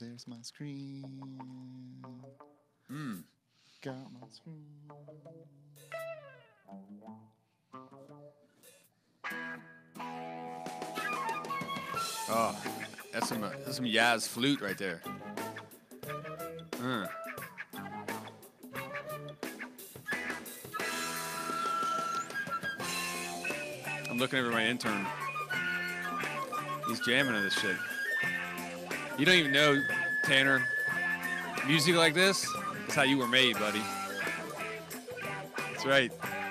There's my screen. Got my screen. Oh, that's some Yaz flute right there. I'm looking over my intern. He's jamming to this shit. You don't even know, Tanner. Music like this is how you were made, buddy. That's right.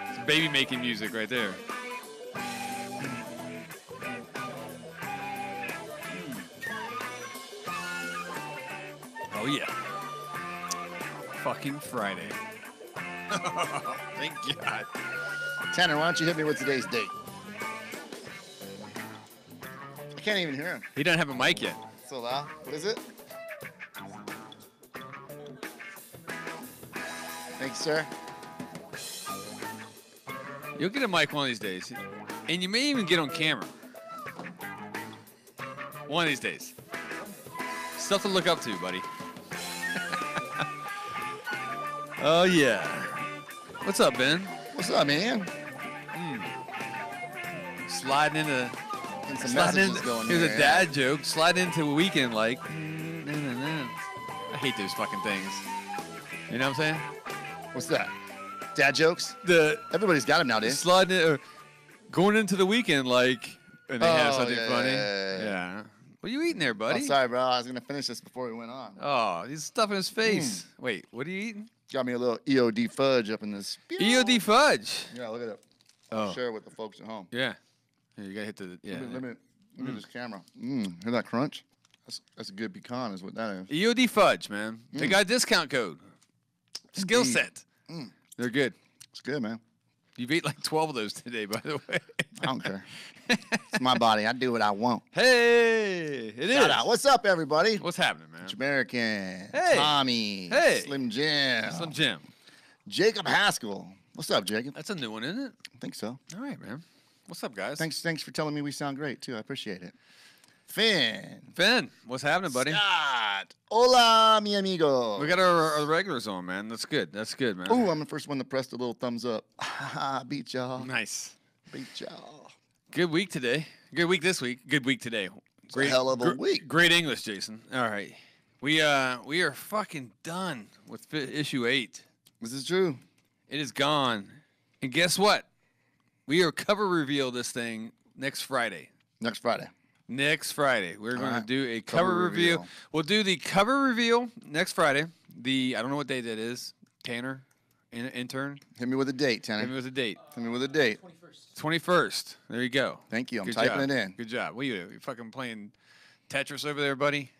It's baby making music right there. Oh, yeah. Fucking Friday. Thank God. Tanner, why don't you hit me with today's date? I can't even hear him. He doesn't have a mic yet. So loud. What is it? Thanks, sir. You'll get a mic one of these days. And you may even get on camera. One of these days. Stuff to look up to, buddy. Oh, yeah. What's up, Ben? What's up, man? Sliding into... Some messages going here's here, a dad joke. Slide into a weekend like... I hate those fucking things. You know what I'm saying? What's that? Dad jokes? Everybody's got them nowadays. Sliding in, or going into the weekend like... And they have something funny. Yeah. What are you eating there, buddy? Oh, sorry, bro. I was going to finish this before we went on. Oh, he's stuffing his face. Wait, what are you eating? Got me a little EOD fudge up in this. EOD fudge? Yeah, look at it. I'll share it with the folks at home. Yeah. Here, you got to hit the... Yeah. Let me look at this camera. Hear that crunch? That's a good pecan is what that is. EOD fudge, man. They got a discount code. Skillset. They're good. It's good, man. You've ate like 12 of those today, by the way. I don't care. It's my body. I do what I want. Hey, it Shout is. out. What's up, everybody? What's happening, man? American. Hey. Tommy. Hey. Slim Jim. Slim Jim. Jacob Haskell. What's up, Jacob? That's a new one, isn't it? I think so. All right, man. What's up, guys? Thanks for telling me we sound great, too. I appreciate it. Finn. What's happening, buddy? Scott. Hola, mi amigo. We got our regulars on, man. That's good. That's good, man. Ooh, I'm the first one to press the little thumbs up. Beat y'all. Nice. Beat y'all. Good week today. Good week this week. Good week today. Great, a hell of a week. Great English, Jason. All right. We are fucking done with issue 8. This is true. It is gone. And guess what? We are cover reveal this thing next Friday. Next Friday. Next Friday. We're going to do a cover reveal. We'll do the cover reveal next Friday. I don't know what date that is. Tanner, intern. Hit me with a date, Tanner. Hit me with a date. Hit me with a date. 21st. There you go. Thank you. I'm Good typing job. it in. Good job. What are you fucking playing Tetris over there, buddy?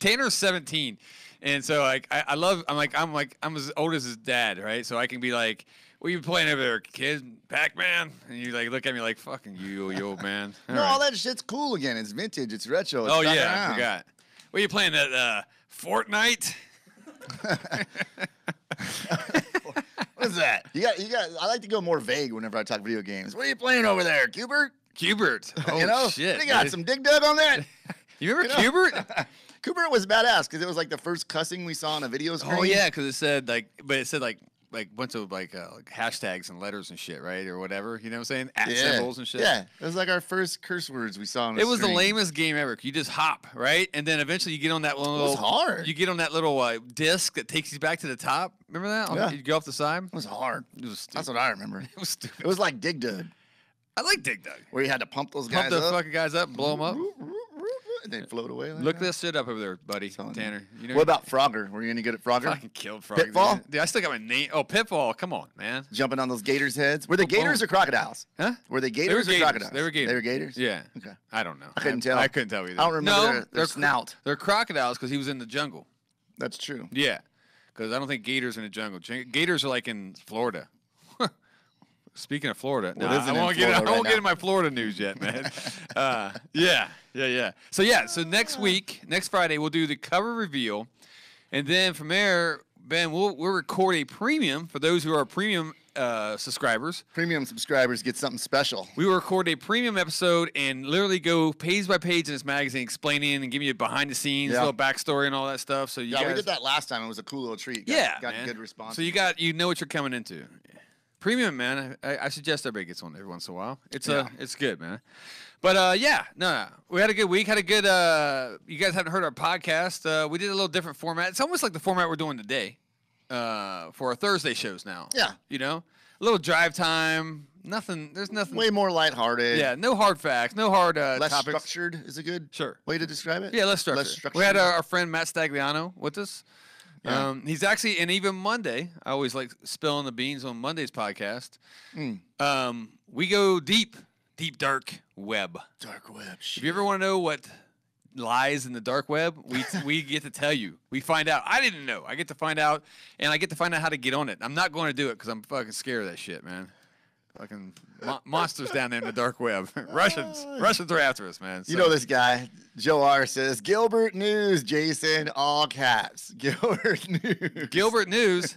Tanner's 17. And so I'm as old as his dad, right? So I can be like, what are you playing over there, kid? Pac-Man? And you like look at me like, fucking you old man. All that shit's cool again. It's vintage. It's retro. It's I forgot. What are you playing, that Fortnite? What is that? You got. I like to go more vague whenever I talk video games. What are you playing over there, Cubert? Cubert. Oh, you know? shit. They got some Dig Dug on that. You remember Cubert? Cubert was badass because it was like the first cussing we saw on a video screen. Oh yeah, because it said like bunch of like hashtags and letters and shit, right, or whatever. You know what I'm saying? Symbols and shit. Yeah, it was like our first curse words we saw on. It was the lamest game ever. You just hop, right, and then eventually you get on that little. It was hard. You get on that little disc that takes you back to the top. Remember that? Yeah. You go off the side. It was hard. It was stupid. That's what I remember. It was stupid. It was like Dig Dug. I like Dig Dug. Where you had to pump those guys Pump the up. fucking guys up, and blow them up. And they float away. Like Look that. this shit up over there, buddy. Tanner. You know what about Frogger? Were you any good at Frogger? Fucking killed Frogger. Pitfall? Dude, I still got my name. Oh, Pitfall. Come on, man. Jumping on those gators' heads. Were they gators or crocodiles? Huh? Were they gators or crocodiles? They were gators. They were gators? Yeah. Okay. I don't know. I couldn't tell. I couldn't tell either. I don't remember their they're snout. They're crocodiles because he was in the jungle. That's true. Yeah. Because I don't think gators are in the jungle. Gators are like in Florida. Speaking of Florida, I won't get in my Florida news yet, man. Yeah. So next week, next Friday, we'll do the cover reveal, and then from there, Ben, we'll record a premium for those who are premium subscribers. Premium subscribers get something special. We will record a premium episode and literally go page by page in this magazine, explaining and giving you behind the scenes, little backstory and all that stuff. So you guys, we did that last time. It was a cool little treat. Got a good response. So you know what you're coming into. Premium, man. I suggest everybody gets one every once in a while. It's good, man. But no. We had a good week. Had a good. You guys haven't heard our podcast. We did a little different format. It's almost like the format we're doing today, for our Thursday shows now. Yeah. You know, a little drive time. Nothing. There's nothing. Way more lighthearted. Yeah. No hard facts. No hard less topics. Structured is a good way to describe it. Yeah, less structured. We had our friend Matt Stagliano with us. Yeah. He's actually, and even Monday, I always like spilling the beans on Monday's podcast. We go deep, dark web. Dark web. Shit. If you ever want to know what lies in the dark web, we get to tell you. We find out. I didn't know. I get to find out, and I get to find out how to get on it. I'm not going to do it because I'm fucking scared of that shit, man. Fucking monsters down there in the dark web. Russians are after us, man. So. You know this guy, Joe R. says, Gilbert News, Jason, all caps. Gilbert News. Gilbert News?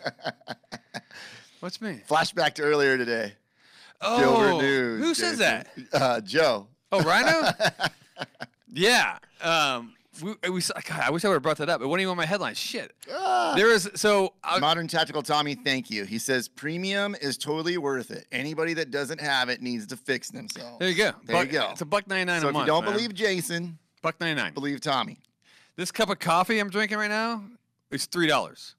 What's me? Flashback to earlier today. Oh, Gilbert News. Who says that? Joe. Oh, Rhino? Yeah. God, I wish I would have brought that up. It wasn't even on my headline. Shit. There is Modern Tactical Tommy, thank you. He says premium is totally worth it. Anybody that doesn't have it needs to fix themselves. There you go. There you go. It's $1.99 a month. So if you don't believe Jason, $1.99. Believe Tommy. This cup of coffee I'm drinking right now is $3.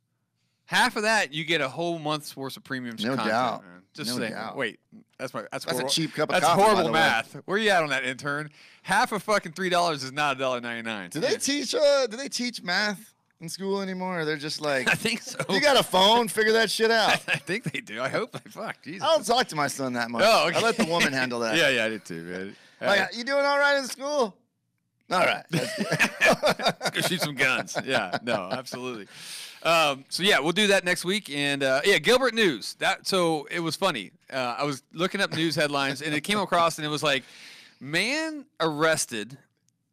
Half of that, you get a whole month's worth of premium content. Doubt. Man. Just no saying. Doubt. Wait, that's a cheap cup of that's coffee. That's horrible math. Where you at on that, intern? Half of fucking $3 is not $1.99. Do they teach math in school anymore? Or they're just like, I think so. You got a phone, figure that shit out. I think they do. I hope they Jesus. I don't talk to my son that much. Oh, okay. I let the woman handle that. Yeah, I did too, man. Like, you doing all right in school? All right. Let's go shoot some guns. Yeah, no, absolutely. So yeah, we'll do that next week. And Gilbert News. So it was funny. I was looking up news headlines, and it came across, and it was like, man arrested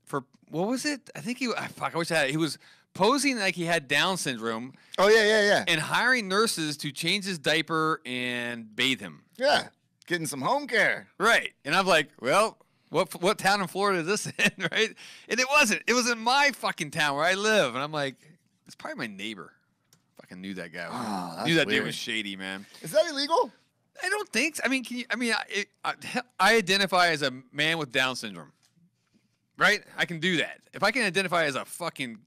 for, what was it? I think I wish I had it. He was posing like he had Down syndrome. Oh yeah. And hiring nurses to change his diaper and bathe him. Yeah, getting some home care. Right. And I'm like, well, what town in Florida is this in, right? And it wasn't. It was in my fucking town where I live. And I'm like, it's probably my neighbor. Fucking knew that guy. Oh, knew that weird. dude was shady, man. Is that illegal? I don't think so. I mean, I identify as a man with Down syndrome, right? I can do that. If I can identify as a fucking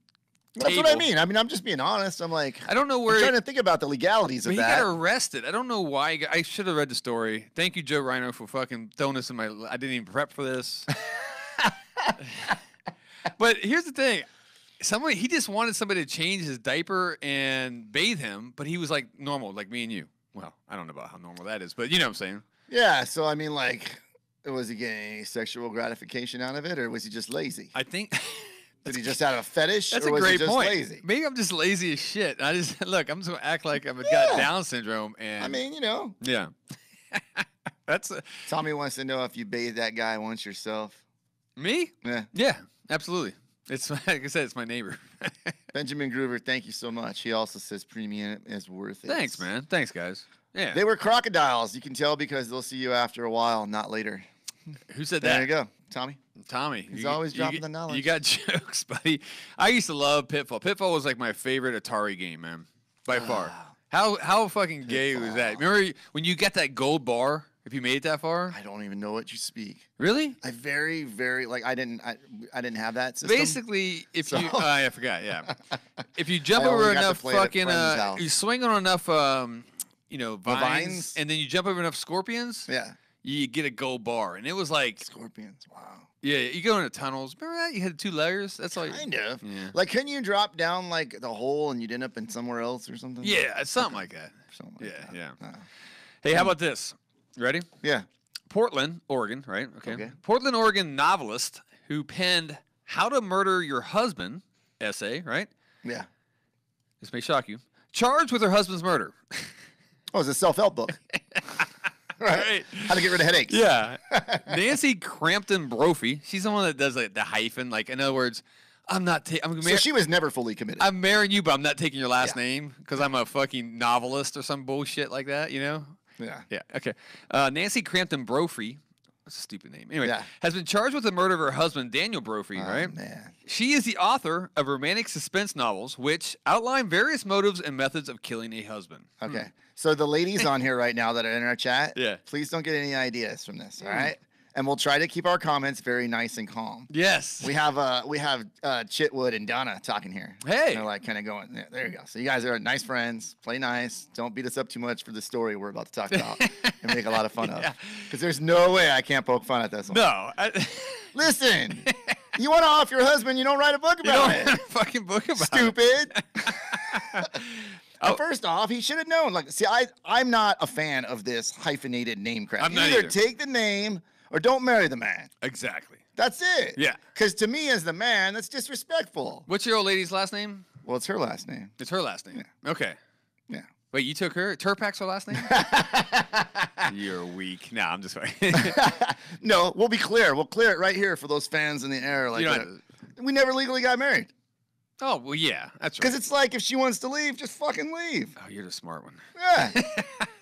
That's what I mean. I mean, I'm just being honest. I'm like, I don't know where. I'm trying to think about the legalities of that. He got arrested. I don't know why. I should have read the story. Thank you, Joe Rhino, for fucking throwing this in my. I didn't even prep for this. But here's the thing. He just wanted somebody to change his diaper and bathe him, but he was like normal, like me and you. Well, I don't know about how normal that is, but you know what I'm saying. Yeah, so I mean, like, was he getting any sexual gratification out of it, or was he just lazy? I think. Did he just have a fetish, That's or a was great he just point. lazy? Maybe I'm just lazy as shit. I'm just gonna act like I've got Down syndrome, and I mean, you know. Yeah. Tommy wants to know if you bathed that guy once yourself. Me? Yeah. Yeah, absolutely. It's like I said, it's my neighbor. Benjamin Groover, thank you so much. He also says premium is worth it. Thanks, man. Thanks, guys. Yeah. They were crocodiles. You can tell because they'll see you after a while, not later. Who said there that? There you go, Tommy. Tommy. He's always dropping the knowledge. You got jokes, buddy. I used to love Pitfall. Pitfall was like my favorite Atari game, man, by far. How fucking gay was that? Remember when you got that gold bar? If you made it that far? I don't even know what you speak. Really? I very, very I didn't have that system. Basically, I forgot. Yeah, if you jump over enough fucking, you swing on enough, vines, and then you jump over enough scorpions. Yeah. You get a gold bar, and it was like scorpions. Wow. Yeah, you go into tunnels. Remember that? You had 2 layers. That's all. Kind of. Yeah. Like, couldn't you drop down like the hole and you'd end up in somewhere else or something? Yeah, something like that. Something like that. Yeah. Hey, how about this? Ready? Yeah. Portland, Oregon, right? Okay. Portland, Oregon novelist who penned "How to Murder Your Husband" essay, right? Yeah. This may shock you. Charged with her husband's murder. Oh, it's a self-help book. Right. How to get rid of headaches. Yeah. Nancy Crampton Brophy. She's the one that does like the hyphen. Like, in other words, so she was never fully committed. I'm marrying you, but I'm not taking your last name because I'm a fucking novelist or some bullshit like that, you know? Yeah. Yeah. Okay. Nancy Crampton Brophy. That's a stupid name. Anyway, Yeah. has been charged with the murder of her husband, Daniel Brophy, right? Man. She is the author of romantic suspense novels, which outline various motives and methods of killing a husband. Okay. So the ladies on here right now that are in our chat, Yeah. please don't get any ideas from this, all right? And we'll try to keep our comments very nice and calm. Yes. We have Chitwood and Donna talking here. Hey. They're like kind of going, yeah, there you go. So you guys are nice friends. Play nice. Don't beat us up too much for the story we're about to talk about and make a lot of fun of. Because there's no way I can't poke fun at this one. No. Listen, you want to off your husband, you don't write a book You about don't it. write a fucking book about Stupid. it. First off, he should have known. Like, see, I'm not a fan of this hyphenated name crap. I'm You not either either. take the name or don't marry the man. Exactly. That's it. Yeah. Because to me, as the man, that's disrespectful. What's your old lady's last name? Well, it's her last name. It's her last name. Okay. Yeah. Wait, you took her? Tirpak's her last name? You're weak. No, I'm just sorry. No, we'll be clear. We'll clear it right here for those fans in the air. Like, You don't we never legally got married. Oh, well, yeah. That's right. Because it's like, if she wants to leave, just fucking leave. Oh, you're the smart one. Yeah.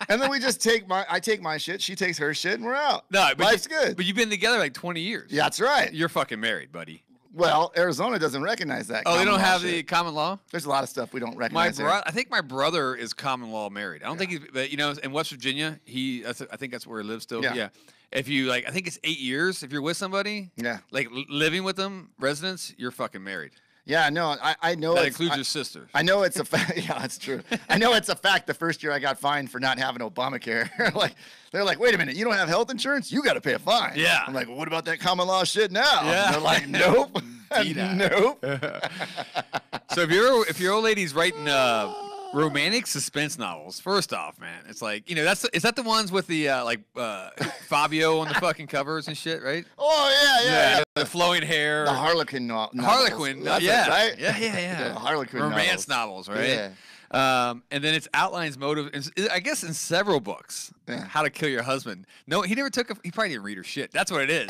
And then we just I take my shit, she takes her shit, and we're out. No, but Life's good. But you've been together like 20 years. Yeah, that's right. You're fucking married, buddy. Well, Arizona doesn't recognize that. Oh, they common don't law have shit. the common law? There's a lot of stuff we don't recognize. I think my brother is common law married. I don't think he's, but you know, in West Virginia, I think that's where he lives still. Yeah. If you I think it's 8 years. If you're with somebody, Yeah. like living with them, residents, you're fucking married. Yeah, no, I know That it's, includes your sister. I know it's a fact. Yeah, that's true. I know it's a fact. The first year I got fined for not having Obamacare. They're like, wait a minute, you don't have health insurance? You got to pay a fine. Yeah. I'm like, well, what about that common law shit now? Yeah. And they're like, nope. Nope. So if your old lady's writing romantic suspense novels, first off, man, it's like, is that the ones with the Fabio on the fucking covers and shit, right? Oh, yeah. The flowing hair. The Harlequin novels. Harlequin, That's yeah. it, right? Yeah. The Harlequin romance novels, right? Yeah. And then it's outlines motive, I guess in several books, how to kill your husband. No, he never took he probably didn't read her shit. That's what it is.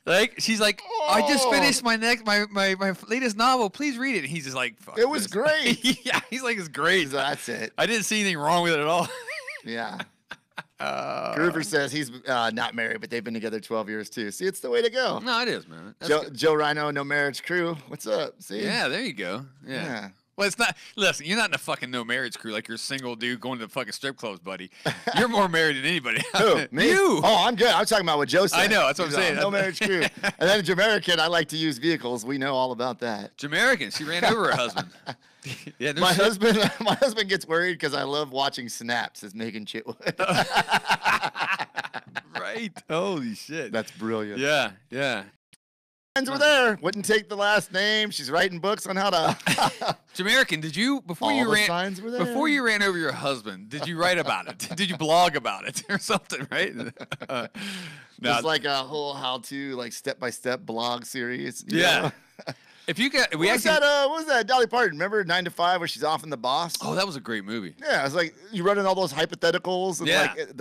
Like, she's like, I just finished my latest novel. Please read it. And he's just like, fuck It was this. great. Yeah, he's like, it's great. That's it. I didn't see anything wrong with it at all. Yeah. Groover says he's not married, but they've been together 12 years too. See, it's the way to go. No, it is, man. That's good. Joe Rhino, no marriage crew. What's up? See? Yeah, there you go. Yeah. Well, it's not. Listen, you're not in a fucking no marriage crew like you're a single dude going to the fucking strip clubs, buddy. You're more married than anybody. Who? Me? You. Oh, I'm good. I'm talking about what Joe said. I know. That's what I'm He's saying. No marriage crew. And then Jamaican, I like to use vehicles. We know all about that. Jamaican. She ran over her husband. Yeah. No My shit. husband gets worried because I love watching snaps as Megan Chitwood. Right. Holy shit. That's brilliant. Yeah. Friends were there. Wouldn't take the last name. She's writing books on how to. Jamaican, did you before All you the ran signs were there. before you ran over your husband? Did you write about it? Did you blog about it or something? Right? No. It's like a whole how-to, like step-by-step blog series. you Yeah. know? If you got, we What was actually. that? What was that? Dolly Parton. Remember 9 to 5 where she's off in the boss? Oh, that was a great movie. Yeah, it's like you running all those hypotheticals and Yeah. like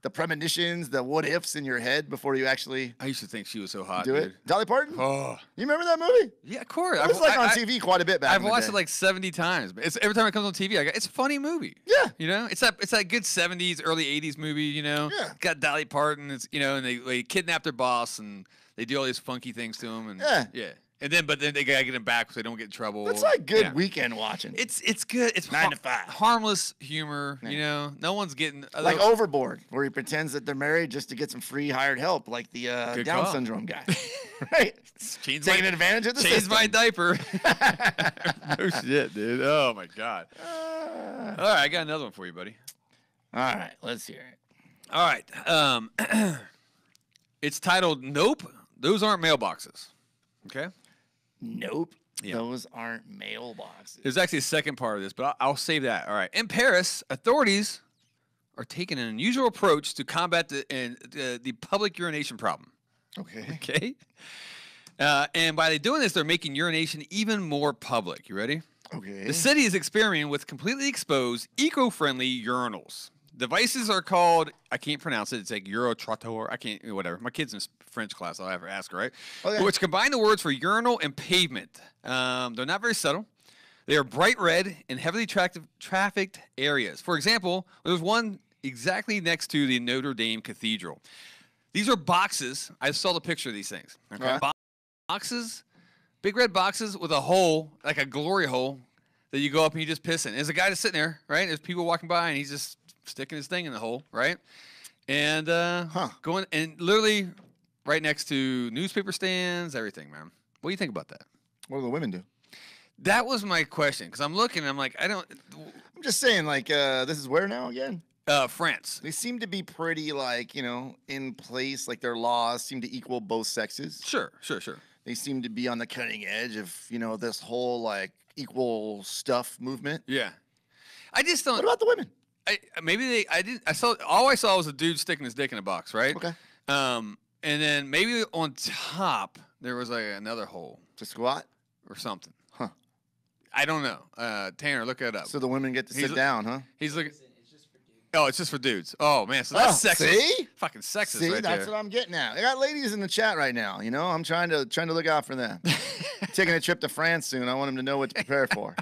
the premonitions, the what ifs in your head before you actually I used to think she was so hot. do dude. it. Dolly Parton. Oh. You remember that movie? Yeah, of course. It was like on TV quite a bit back. I've in the watched day. it like 70 times. But every time it comes on TV, it's a funny movie. Yeah. It's that good 70s, early 80s movie, Yeah. Got Dolly Parton, and they kidnap their boss and they do all these funky things to him and Yeah. And then they gotta get him back so they don't get in trouble. That's like good Yeah. weekend watching. It's good. It's 9 to 5. harmless humor, No one's getting Like Overboard, where he pretends that they're married just to get some free hired help, like the Good Down call. syndrome guy. Right? change Taking advantage of the change system. my diaper. No shit, dude. Oh my god. All right, I got another one for you, buddy. All right, let's hear it. All right. It's titled "Nope, Those Aren't Mailboxes." Okay. Nope. Yeah. Those aren't mailboxes. There's actually a second part of this, but I'll save that. All right. In Paris, authorities are taking an unusual approach to combat the public urination problem. Okay. Okay. And by doing this, they're making urination even more public. You ready? Okay. The city is experimenting with completely exposed, eco-friendly urinals. Devices are called, I can't pronounce it. It's like Eurotrottoir. I can't, whatever. My kid's in French class. I'll have her ask her, right? Okay. Which combine the words for urinal and pavement. They're not very subtle. They are bright red in heavily trafficked areas. For example, there's one exactly next to the Notre Dame Cathedral. These are boxes. I saw the picture of these things. Okay, boxes, big red boxes with a hole, like a glory hole, that you go up and you just piss in. There's a guy that's sitting there, right? There's people walking by, and he's just sticking his thing in the hole, right? And going and literally right next to newspaper stands, everything, man. What do you think about that? What do the women do? That was my question, because I'm looking, and I'm like, I'm just saying, like, this is where now again? France. They seem to be pretty, like, in place. Like, their laws seem to equal both sexes. Sure. They seem to be on the cutting edge of, this whole, like, equal stuff movement. Yeah. I just don't. What about the women? All I saw was a dude sticking his dick in a box, right? Okay. And then maybe on top there was like another hole To squat? or something. Huh. I don't know. Tanner, look it up. So the women get to sit down, huh? He's looking. Oh, it's just for dudes. Oh man, so that's sexist. See? Fucking sexist, See, right that's there. what I'm getting at. I got ladies in the chat right now. I'm trying to look out for them. Taking a trip to France soon. I want them to know what to prepare for.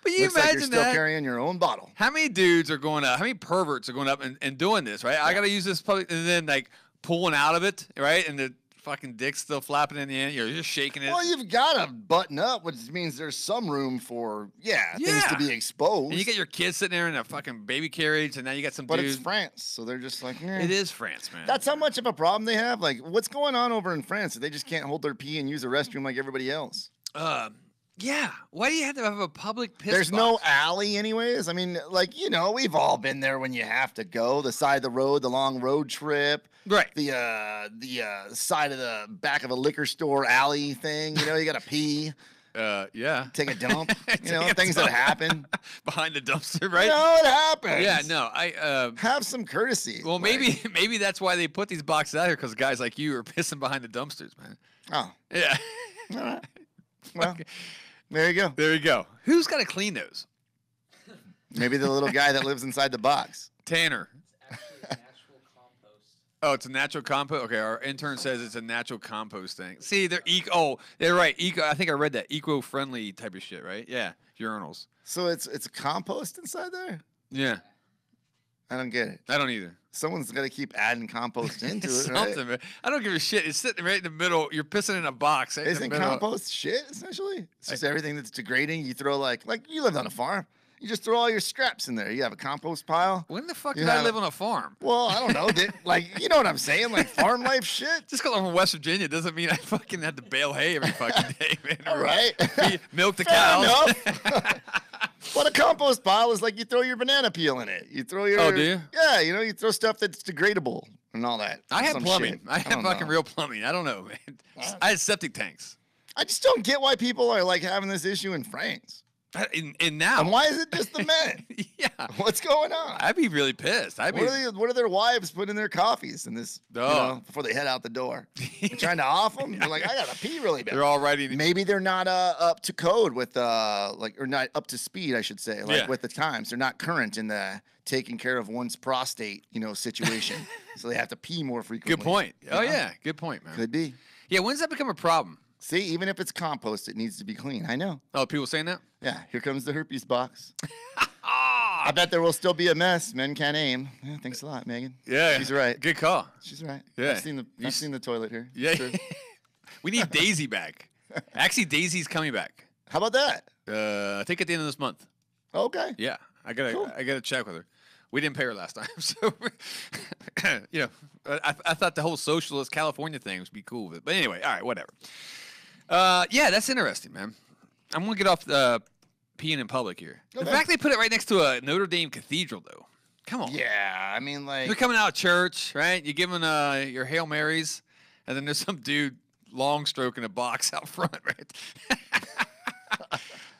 But you Looks like imagine you're still that. carrying your own bottle. How many dudes are going up? How many perverts are going up and doing this, right? I got to use this public, and then like pulling out of it, right? And the fucking dick's still flapping in the end. You're just shaking it. Well, you've got to button up, which means there's some room for, things to be exposed. And you get your kids sitting there in a fucking baby carriage, and now you got some But dude. it's France, so they're just like, It is France, man. That's how much of a problem they have. Like, what's going on over in France? They just can't hold their pee and use a restroom like everybody else. Yeah. Why do you have to have a public piss There's box? no alley anyways. I mean, like, we've all been there when you have to go. The side of the road, the long road trip. Right. The side of the back of a liquor store alley thing. You got to pee. Yeah. Take a dump. Things that happen. Behind the dumpster, right? It happens. Yeah, no. Have some courtesy. Well, maybe that's why they put these boxes out here, because guys like you are pissing behind the dumpsters, man. Oh. Yeah. All right. Well, there you go. There you go. Who's got to clean those? Maybe the little guy that lives inside the box. Tanner. It's actually a natural compost. Oh, it's a natural compost? Okay, our intern says it's a natural compost thing. See, they're they're right. I think I read that. Eco-friendly type of shit, right? Yeah, urinals. So it's a compost inside there? Yeah. I don't get it. I don't either. Someone's got to keep adding compost into it, Something, right? man. I don't give a shit. It's sitting right in the middle. You're pissing in a box. Right Isn't compost shit, essentially? It's just everything that's degrading. You throw, like you lived on a farm. You just throw all your scraps in there. You have a compost pile. When the fuck did I live on a farm? Well, I don't know. You know what I'm saying? Like farm life shit. Just because I'm from West Virginia doesn't mean I fucking had to bale hay every fucking day, man. All right. Milk the Fair cows. enough. But a compost pile is like you throw your banana peel in it. You throw your... Oh, do you? Yeah, you throw stuff that's degradable and all that. I had Some plumbing. shit. I had fucking real plumbing. I don't know, man. I had septic tanks. I just don't get why people are like having this issue in France. And now. And why is it just the men? Yeah. What's going on? I'd be really pissed. What are their wives putting in their coffees in this, before they head out the door? They're trying to off them? They're like, I got to pee really bad. They're all writing. Maybe they're not up to code with, or not up to speed, I should say, with the times. They're not current in the taking care of one's prostate, situation. So they have to pee more frequently. Good point. Oh, yeah. Good point, man. Could be. Yeah, when's that become a problem? See, even if it's compost, it needs to be clean. I know. Oh, people saying that? Yeah, here comes the herpes box. I bet there will still be a mess. Men can't aim. Yeah, thanks a lot, Megan. Yeah. She's right. Good call. She's right. Yeah. I've seen the toilet here. Yeah. We need Daisy back. Actually, Daisy's coming back. How about that? I think at the end of this month. Okay. Yeah. I gotta check with her. We didn't pay her last time, so I thought the whole socialist California thing would be cool, but anyway, all right, whatever. Yeah, that's interesting, man. I'm gonna get off the peeing in public here. Okay. The fact they put it right next to a Notre Dame cathedral, though. Come on. Yeah, I mean, like... You're coming out of church, right? You're giving your Hail Marys, and then there's some dude long stroking a box out front, right?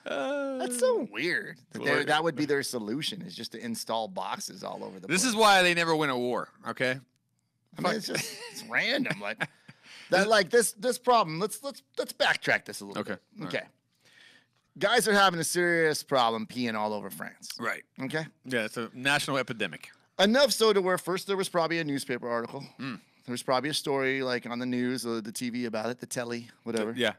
That's so weird. That would be their solution, is just to install boxes all over the place. This is why they never win a war, okay? I mean, it's random. Like that, like this problem. Let's backtrack this a little bit. Okay. Right. Guys are having a serious problem peeing all over France. Right. Okay. Yeah, it's a national epidemic. Enough so to where first there was probably a newspaper article. There was probably a story like on the news or the TV about it, the telly, whatever. Yeah.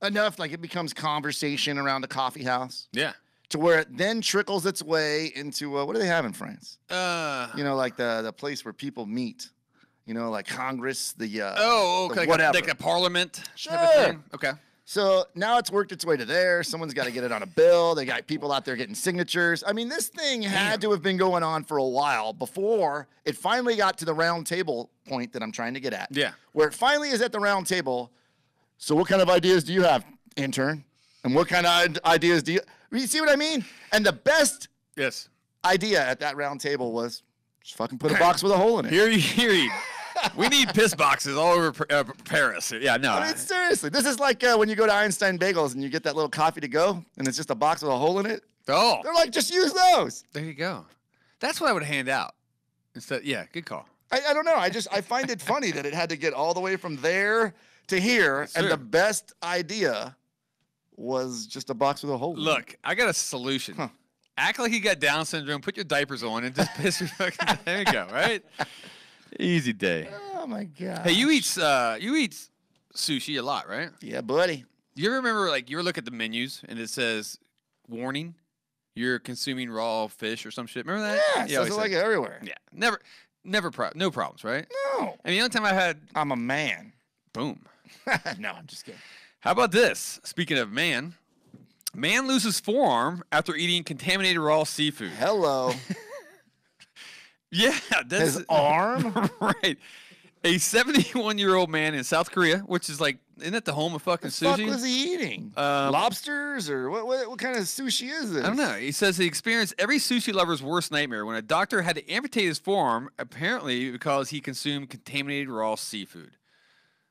Enough like it becomes conversation around a coffee house. Yeah. to where it then trickles its way into what do they have in France? You know, like the place where people meet. You know, like Congress, the okay, whatever, like a parliament sure. type of thing. Okay. So now it's worked its way to there. Someone's got to get it on a bill. They got people out there getting signatures. I mean, this thing had to have been going on for a while before it finally got to the round table point that I'm trying to get at. Yeah. Where it finally is at the round table. So what kind of ideas do you have, intern? And what kind of ideas do you see what I mean? And the best idea at that round table was just fucking put a box with a hole in it. Hear ye. We need piss boxes all over Paris. Yeah, no. I mean, seriously, this is like when you go to Einstein Bagels and you get that little coffee to go, and it's just a box with a hole in it. Oh. They're like, just use those. There you go. That's what I would hand out. Instead, yeah, good call. I don't know. I find it funny that it had to get all the way from there to here, and the best idea was just a box with a hole in it. Look, I got a solution. Huh. Act like you got Down syndrome, put your diapers on, and just piss your fucking... There you go, right? Easy day. Oh, my God. Hey, you eat sushi a lot, right? Yeah, buddy. Do you ever remember, like, you ever look at the menus, and it says, warning, you're consuming raw fish or some shit? Remember that? Yeah, it says it like everywhere. Yeah, no problems, right? No. And the only time I had... I'm a man. Boom. No, I'm just kidding. How about this? Speaking of man loses forearm after eating contaminated raw seafood. Hello. Yeah. That's, his arm? Right. A 71-year-old man in South Korea, which is like, isn't that the home of fucking sushi? What the fuck was he eating? Lobsters or what kind of sushi is this? I don't know. He says he experienced every sushi lover's worst nightmare when a doctor had to amputate his forearm, apparently because he consumed contaminated raw seafood.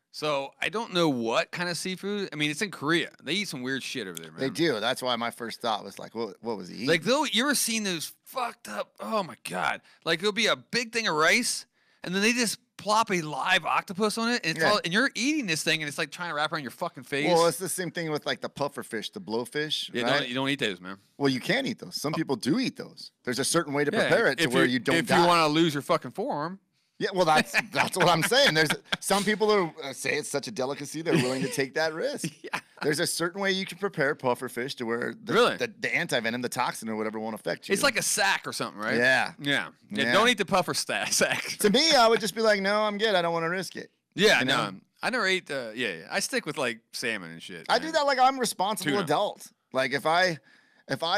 So I don't know what kind of seafood. I mean, it's in Korea. They eat some weird shit over there, man. They do. That's why my first thought was like, what was he eating? Like, though, you ever seen those fucked up? Oh my God! Like, there'll be a big thing of rice, and then they just plop a live octopus on it, and it's all, and you're eating this thing, and it's like trying to wrap around your fucking face. Well, it's the same thing with like the puffer fish, the blowfish. Yeah, right? you don't eat those, man. Well, you can eat those. Some people do eat those. There's a certain way to prepare it to where you don't die. If you want to lose your fucking forearm. Yeah, well, that's what I'm saying. There's some people who say it's such a delicacy they're willing to take that risk. Yeah. There's a certain way you can prepare puffer fish to where the antivenom, the toxin or whatever won't affect you. It's like a sack or something, right? Yeah. Don't eat the puffer sack. To me, I would just be like, no, I'm good. I don't want to risk it. Yeah, you know? no. I never ate I stick with like salmon and shit. I do that like I'm a responsible adult. Like if I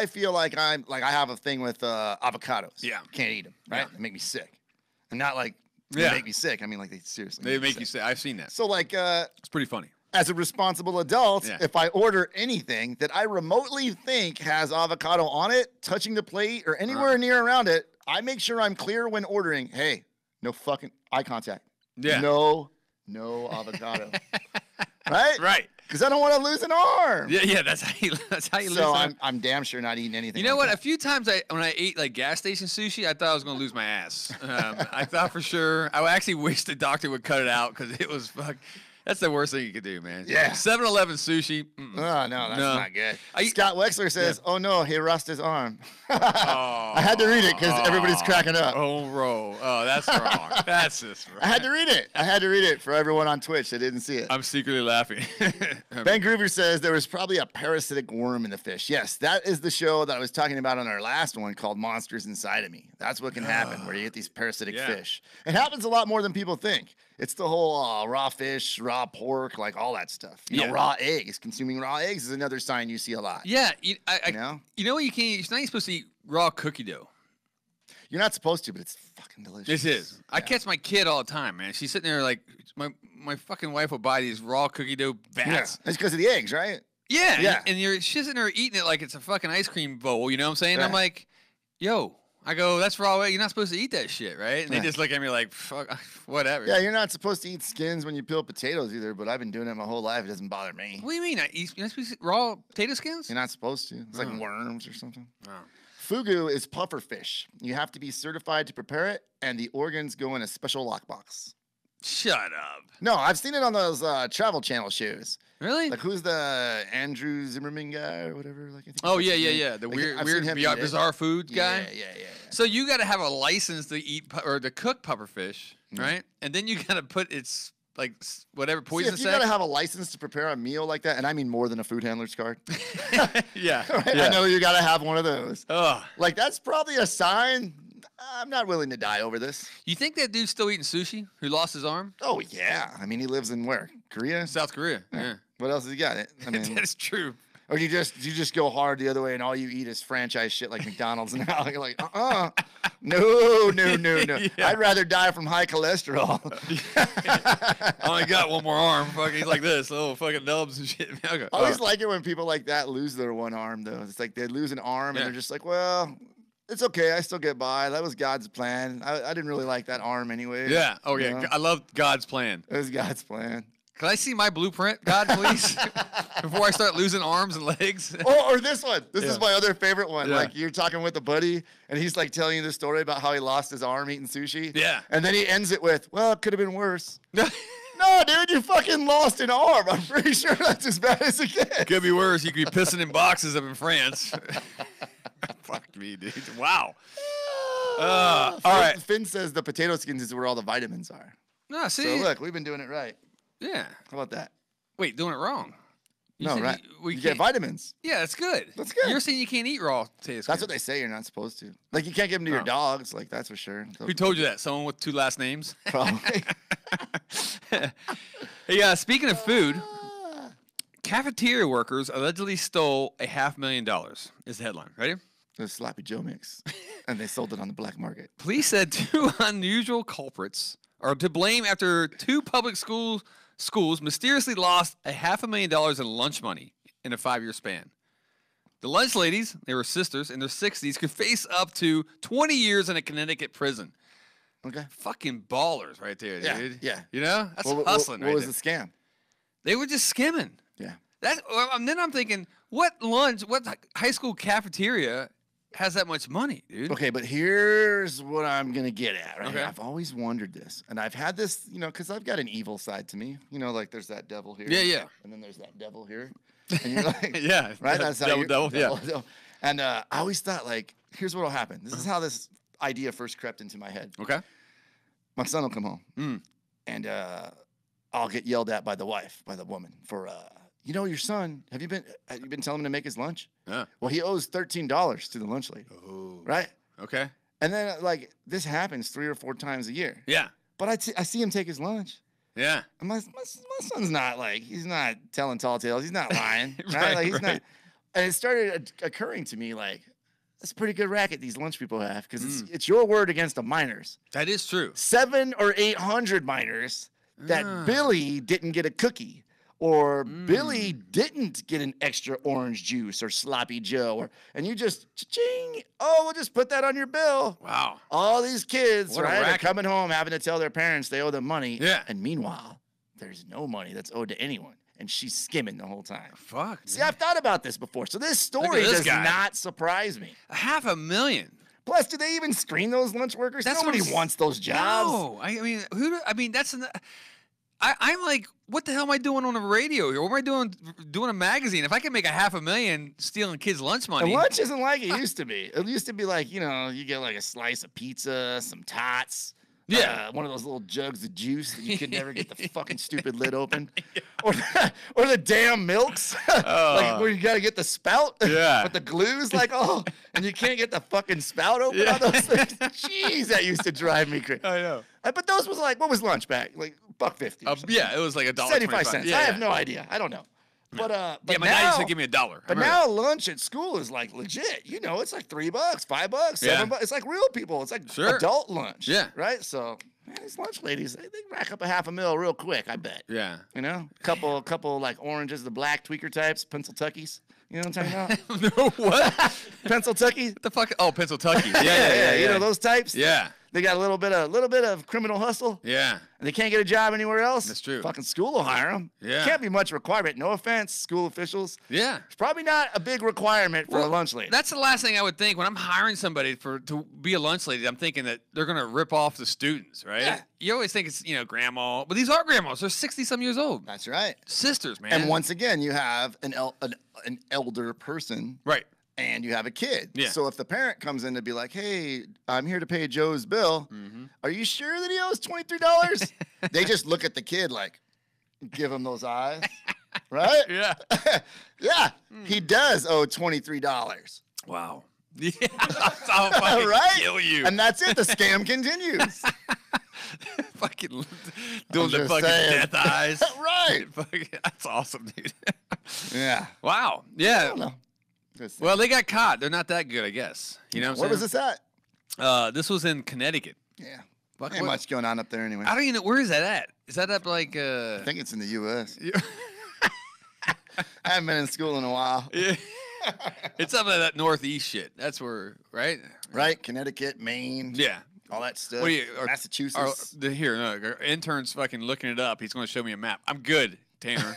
feel like I have a thing with avocados. Yeah. Can't eat them, right? They make me sick. And not like they make me sick. I mean, like they seriously make you sick. I've seen that. So like it's pretty funny. As a responsible adult, if I order anything that I remotely think has avocado on it, touching the plate or anywhere near around it, I make sure I'm clear when ordering. Hey, no fucking eye contact. Yeah. No avocado. Right? Right. Because I don't want to lose an arm. Yeah, that's how you lose. So I'm damn sure not eating anything. You know like what? that. A few times when I ate like gas station sushi, I thought I was gonna lose my ass. I thought for sure. I actually wish the doctor would cut it out because it was That's the worst thing you could do, man. Yeah. 7-Eleven sushi. Oh, no, that's not good. Scott Wexler says, oh, no, he lost his arm. I had to read it because everybody's cracking up. Oh, bro. Oh, that's wrong. That's just wrong. I had to read it for everyone on Twitch that didn't see it. I'm secretly laughing. Ben Groover says there was probably a parasitic worm in the fish. Yes, that is the show that I was talking about on our last one called Monsters Inside of Me. That's what can happen where you get these parasitic fish. It happens a lot more than people think. It's the whole raw fish, raw pork, like all that stuff. You know, raw eggs. Consuming raw eggs is another sign you see a lot. Yeah. You know what you can't eat? You're not supposed to eat raw cookie dough. You're not supposed to, but it's fucking delicious. It is. Yeah. I catch my kid all the time, man. She's sitting there like, my fucking wife will buy these raw cookie dough vats. Yeah. It's because of the eggs, right? Yeah. Yeah. And she's sitting there eating it like it's a fucking ice cream bowl. You know what I'm saying? Right. I'm like, yo. I go, that's raw egg. You're not supposed to eat that shit, right? And they just look at me like, fuck, whatever. Yeah, you're not supposed to eat skins when you peel potatoes either, but I've been doing it my whole life. It doesn't bother me. What do you mean? You're not supposed to eat raw potato skins? You're not supposed to. It's like worms or something. Oh. Fugu is puffer fish. You have to be certified to prepare it, and the organs go in a special lockbox. Shut up. No, I've seen it on those Travel Channel shows. Really? Like who's the Andrew Zimmerman guy or whatever? Like, I think The like, weird bizarre food guy. Yeah. So you got to have a license to eat or to cook puffer fish, right? And then you got to put its like whatever See, poison if you sac. gotta have a license to prepare a meal like that, and I mean more than a food handler's card. Yeah. Right? Yeah. I know you gotta have one of those. Ugh. Like that's probably a sign. I'm not willing to die over this. You think that dude's still eating sushi? Who lost his arm? Oh yeah, I mean he lives in where? Korea. South Korea. Yeah. What else has he got? I mean, That's true. or you just go hard the other way, and all you eat is franchise shit like McDonald's now. You're like, no. Yeah. I'd rather die from high cholesterol. I only got one more arm. Fucking he's like this, little fucking nubs and shit. Okay. I always like it when people like that lose their one arm, though. It's like they lose an arm, Yeah. and they're just like, well, it's okay. I still get by. That was God's plan. I didn't really like that arm anyway. Yeah. Oh You yeah. know? I love God's plan. It was God's plan. Can I see my blueprint, God, please? Before I start losing arms and legs. Or this one. This Yeah. is my other favorite one. Yeah. Like you're talking with a buddy, and he's like telling you the story about how he lost his arm eating sushi. Yeah. And then he ends it with, well, it could have been worse. Could No, dude, you fucking lost an arm. I'm pretty sure that's as bad as it gets. be worse. You could be pissing in boxes up in France. Fuck me, dude. Wow. All right. Finn says the potato skins is where all the vitamins are. No, see. So look, we've been doing it right. Yeah. How about that? Wait, doing it wrong. You No, said right. we You get can't- vitamins. Yeah, that's good. That's good. You're saying you can't eat raw potatoes. That's what they say you're not supposed to. Like you can't give them to your Oh. dogs. Like that's for sure. Who told you that? Someone with 2 last names? Probably. Hey, speaking of food, cafeteria workers allegedly stole $500,000. Is the headline. Ready? The sloppy Joe mix, and they sold it on the black market. Police said 2 unusual culprits are to blame after 2 public schools mysteriously lost $500,000 in lunch money in a 5-year span. The lunch ladies, they were sisters in their 60s, could face up to 20 years in a Connecticut prison. Okay. Fucking ballers right there, Yeah, dude. yeah. You know? That's What hustling right was there. the scam? They were just skimming. Yeah. Then I'm thinking, what high school cafeteria has that much money, dude? Okay, but here's what I'm gonna get at. Right? Okay. I've always wondered this, and I've had this, because I've got an evil side to me. Like there's that devil here. Yeah, yeah. And then there's that devil here, and you're like, Yeah. right? That's how Devil, you're, devil, yeah. devil. And I always thought, like, here's what'll happen. This is how this idea first crept into my head. Okay. My son will come home, Mm. and I'll get yelled at by the woman for, your son. Have you been telling him to make his lunch? Yeah. Well, he owes $13 to the lunch lady, Oh. right? Okay. And then like this happens 3 or 4 times a year. Yeah. But I see him take his lunch. Yeah. And my son's not like, he's not telling tall tales. He's not lying. right? Right, Like he's right. not. And it started occurring to me like, that's a pretty good racket these lunch people have because it's your word against the minors. That is true. 700 or 800 minors that Ah. Billy didn't get a cookie. Or Billy didn't get an extra orange juice or sloppy Joe, and you just cha-ching. Oh, we'll just put that on your bill. Wow. All these kids, What a right, are racket. coming home having to tell their parents they owe them money. Yeah. And meanwhile, there's no money that's owed to anyone, and she's skimming the whole time. Fuck. See, I've thought about this before, so this story this does guy. not surprise me. $500,000. Plus, do they even screen those lunch workers? That's what Nobody I'm s- wants those jobs. No. I mean, that's I'm like, what the hell am I doing on the radio here? What am I doing a magazine? If I can make $500,000 stealing kids' lunch money. And lunch isn't like it used to be. It used to be like, you get like a slice of pizza, some tots. Yeah. One of those little jugs of juice that you could never get the fucking stupid lid open. Or the damn milks. Like where you got to get the spout. Yeah. But the glue's like, and you can't get the fucking spout open on those things. Jeez, that used to drive me crazy. I know. But those was like, what was lunch back? Like $1.50. or something. Yeah, it was like $1.25. 75 cents. Yeah, I have no idea. I don't know. But Yeah, my dad used to give me $1. But now lunch at school is like legit. It's like $3, $5, $7. It's like real people. It's like Sure. adult lunch. Yeah. Right. So these lunch ladies, they rack up $500,000 real quick. I bet. Yeah. Couple like oranges, the black tweaker types, pencil tuckies. You know what I'm talking about? No, what? Pencil tucky. What the fuck? Oh, pencil tucky. Yeah. You know those types. Yeah. They got a little bit of criminal hustle. Yeah. And they can't get a job anywhere else. That's true. Fucking school will hire them. Yeah. Can't be much requirement. No offense, school officials. Yeah. It's probably not a big requirement for a lunch lady. That's the last thing I would think when I'm hiring somebody to be a lunch lady. I'm thinking that they're gonna rip off the students, right? Yeah. You always think it's grandma, but these are grandmas. They're 60-some years old. That's right. Sisters, man. And once again, you have an elder person, right. and you have a kid. Yeah. So if the parent comes in to be like, hey, I'm here to pay Joe's bill, are you sure that he owes $23? They just look at the kid like, give him those eyes, right? Yeah. Yeah, he does owe $23. Wow. Yeah, I'll fucking Right? kill you. And that's it. The scam continues. Fucking doing the just fucking saying. death eyes. Right. Fucking- that's awesome, dude. Yeah. Wow. I Yeah. don't know. Just- Well, they got caught. They're not that good, I guess. You know what I'm where was saying? this at? This was in Connecticut. Yeah. Fuck, Ain't what- much going on up there anyway. I don't even know. Where is that at? Is that up like... I think it's in the U.S. Yeah. I haven't been in school in a while. Yeah. It's up in that northeast shit. That's where, right? Right? Connecticut, Maine, Yeah. all that stuff. What do you- Massachusetts. Here, no, our intern's fucking looking it up. He's going to show me a map. I'm good, Tanner.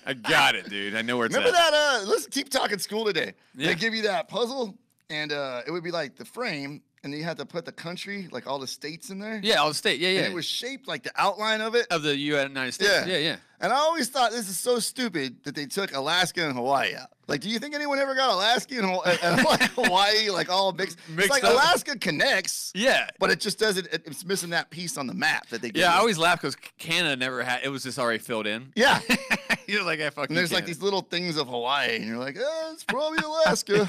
I got it, dude. I know where it's Remember at. that? Let's keep talking school today. Yeah. They give you that puzzle, and it would be like the frame, and you had to put the country, like all the states in there. Yeah, all the state. Yeah, yeah. And it was shaped like the outline of it. Of the United States. Yeah. Yeah, yeah. And I always thought this is so stupid that they took Alaska and Hawaii out. Like, do you think anyone ever got Alaska and like Hawaii like all mixed? Mixed It's like up. Alaska connects, Yeah. but it just doesn't. It's missing that piece on the map that they. Give Yeah, I you. always laugh because Canada never had. It was just already filled in. Yeah. You're like, I fucking. And there's like Canada. these little things of Hawaii, and you're like, oh, it's probably Alaska.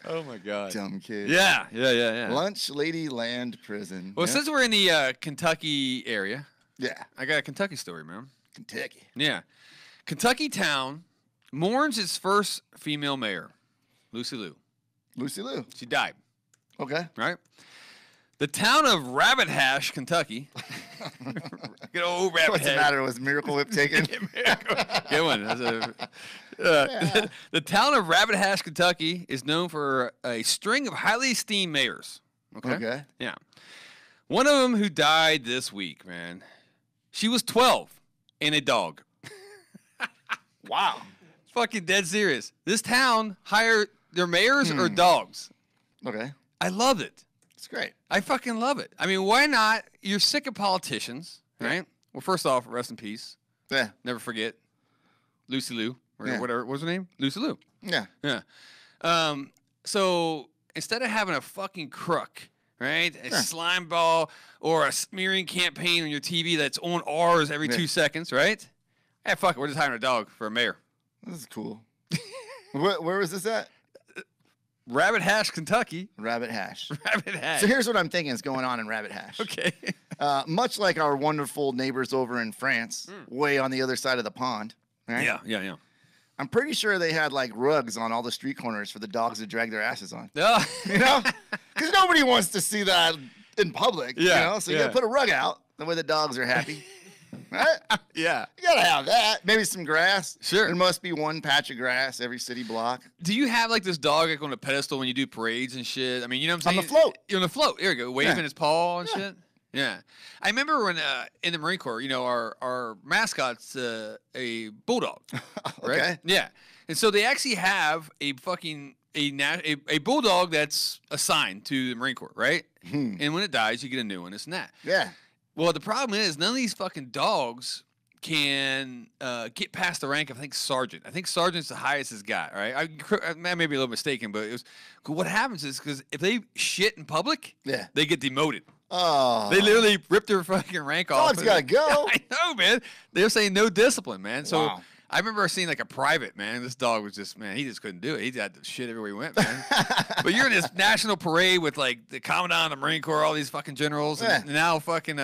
Oh my god. Dumb kid. Yeah, yeah, yeah, yeah. Lunch Lady Land Prison. Well, yeah. since we're in the Kentucky area, Yeah, I got a Kentucky story, man. Kentucky. Yeah, Kentucky town mourns its first female mayor, Lucy Liu. Lucy Liu. She died. Okay. Right. The town of Rabbit Hash, Kentucky. Good old Rabbit What's the Hash. matter? Was Miracle Whip taken? Good one. The town of Rabbit Hash, Kentucky, is known for a string of highly esteemed mayors. Okay. Yeah. One of them who died this week, man. She was 12 and a dog. Wow. Fucking dead serious. This town hired their mayors or dogs. Okay. I love it. It's great. I fucking love it. I mean, why not? You're sick of politicians, right? Well, first off, rest in peace. Yeah. Never forget Lucy Liu or Yeah. whatever. What was her name? Lucy Liu. Yeah. Yeah. So instead of having a fucking crook, right, a Sure. slime ball or a smearing campaign on your TV that's on ours every 2 seconds, right? Hey, fuck it. We're just hiring a dog for a mayor. This is cool. where was this at? Rabbit Hash, Kentucky. Rabbit Hash. Rabbit Hash. So here's what I'm thinking is going on in Rabbit Hash. Okay. Much like our wonderful neighbors over in France, way on the other side of the pond. Right? Yeah, yeah, yeah. I'm pretty sure they had like rugs on all the street corners for the dogs to drag their asses on. Oh. You know? Because nobody wants to see that in public. Yeah, You know? So you yeah. gotta put a rug out the way the dogs are happy. Right? Yeah. You gotta have that. Maybe some grass. Sure. There must be one patch of grass every city block. Do you have like this dog like on a pedestal when you do parades and shit? I mean, you know what I'm On saying? the float. You're on the float. There you go. Waving Yeah. his paw and shit. Yeah. I remember when in the Marine Corps, you know, our mascot's a bulldog. Right? Okay. Yeah. And so they actually have a fucking a bulldog that's assigned to the Marine Corps, right? And when it dies, you get a new one, this and that. Yeah. Well, the problem is none of these fucking dogs can get past the rank of, I think, sergeant. I think sergeant's the highest it's got, right? I may be a little mistaken, but it was. What happens is because if they shit in public, Yeah. they get demoted. Oh. They literally rip their fucking rank off. Dogs gotta go. I know, man. They're saying no discipline, man. So Wow. I remember seeing like a private, man. This dog was just, man, he just couldn't do it. He had to shit everywhere he went, man. But you're in this national parade with like the commandant of the Marine Corps, all these fucking generals, and Yeah. now fucking,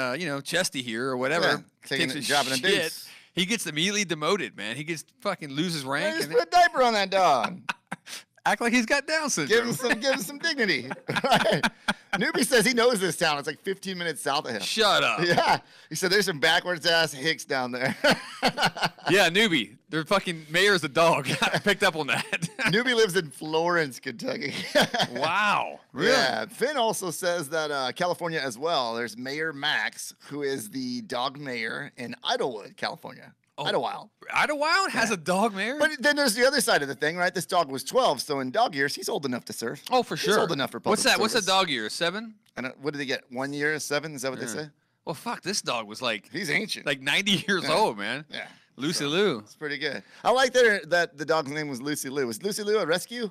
Chesty here or whatever. Yeah. Taking takes it, his dropping a shit. deuce. He gets immediately demoted, man. He gets fucking loses rank Man, just and put a diaper on that dog. act like he's got Down syndrome. give him some dignity. Right. Newbie says he knows this town. It's like 15 minutes south of him. Shut up. Yeah. He said there's some backwards ass hicks down there. Yeah, newbie. Their fucking mayor's a dog. I picked up on that. Newbie lives in Florence, Kentucky. Wow. Really? Yeah. Finn also says that California as well, there's Mayor Max, who is the dog mayor in Idlewood, California. Idlewild. Idlewild has a dog mayor? But then there's the other side of the thing, right? This dog was 12, so in dog years, he's old enough to serve. Oh, for sure. He's old enough for public What's that? What's service. a dog year? 7? And what did he get? 1 year, 7? Is that what they say? Well, fuck, this dog was like He's ancient. 90 years old, man. Yeah. Lucy Lou. It's pretty good. I like that the dog's name was Lucy Lou. Was Lucy Lou a rescue?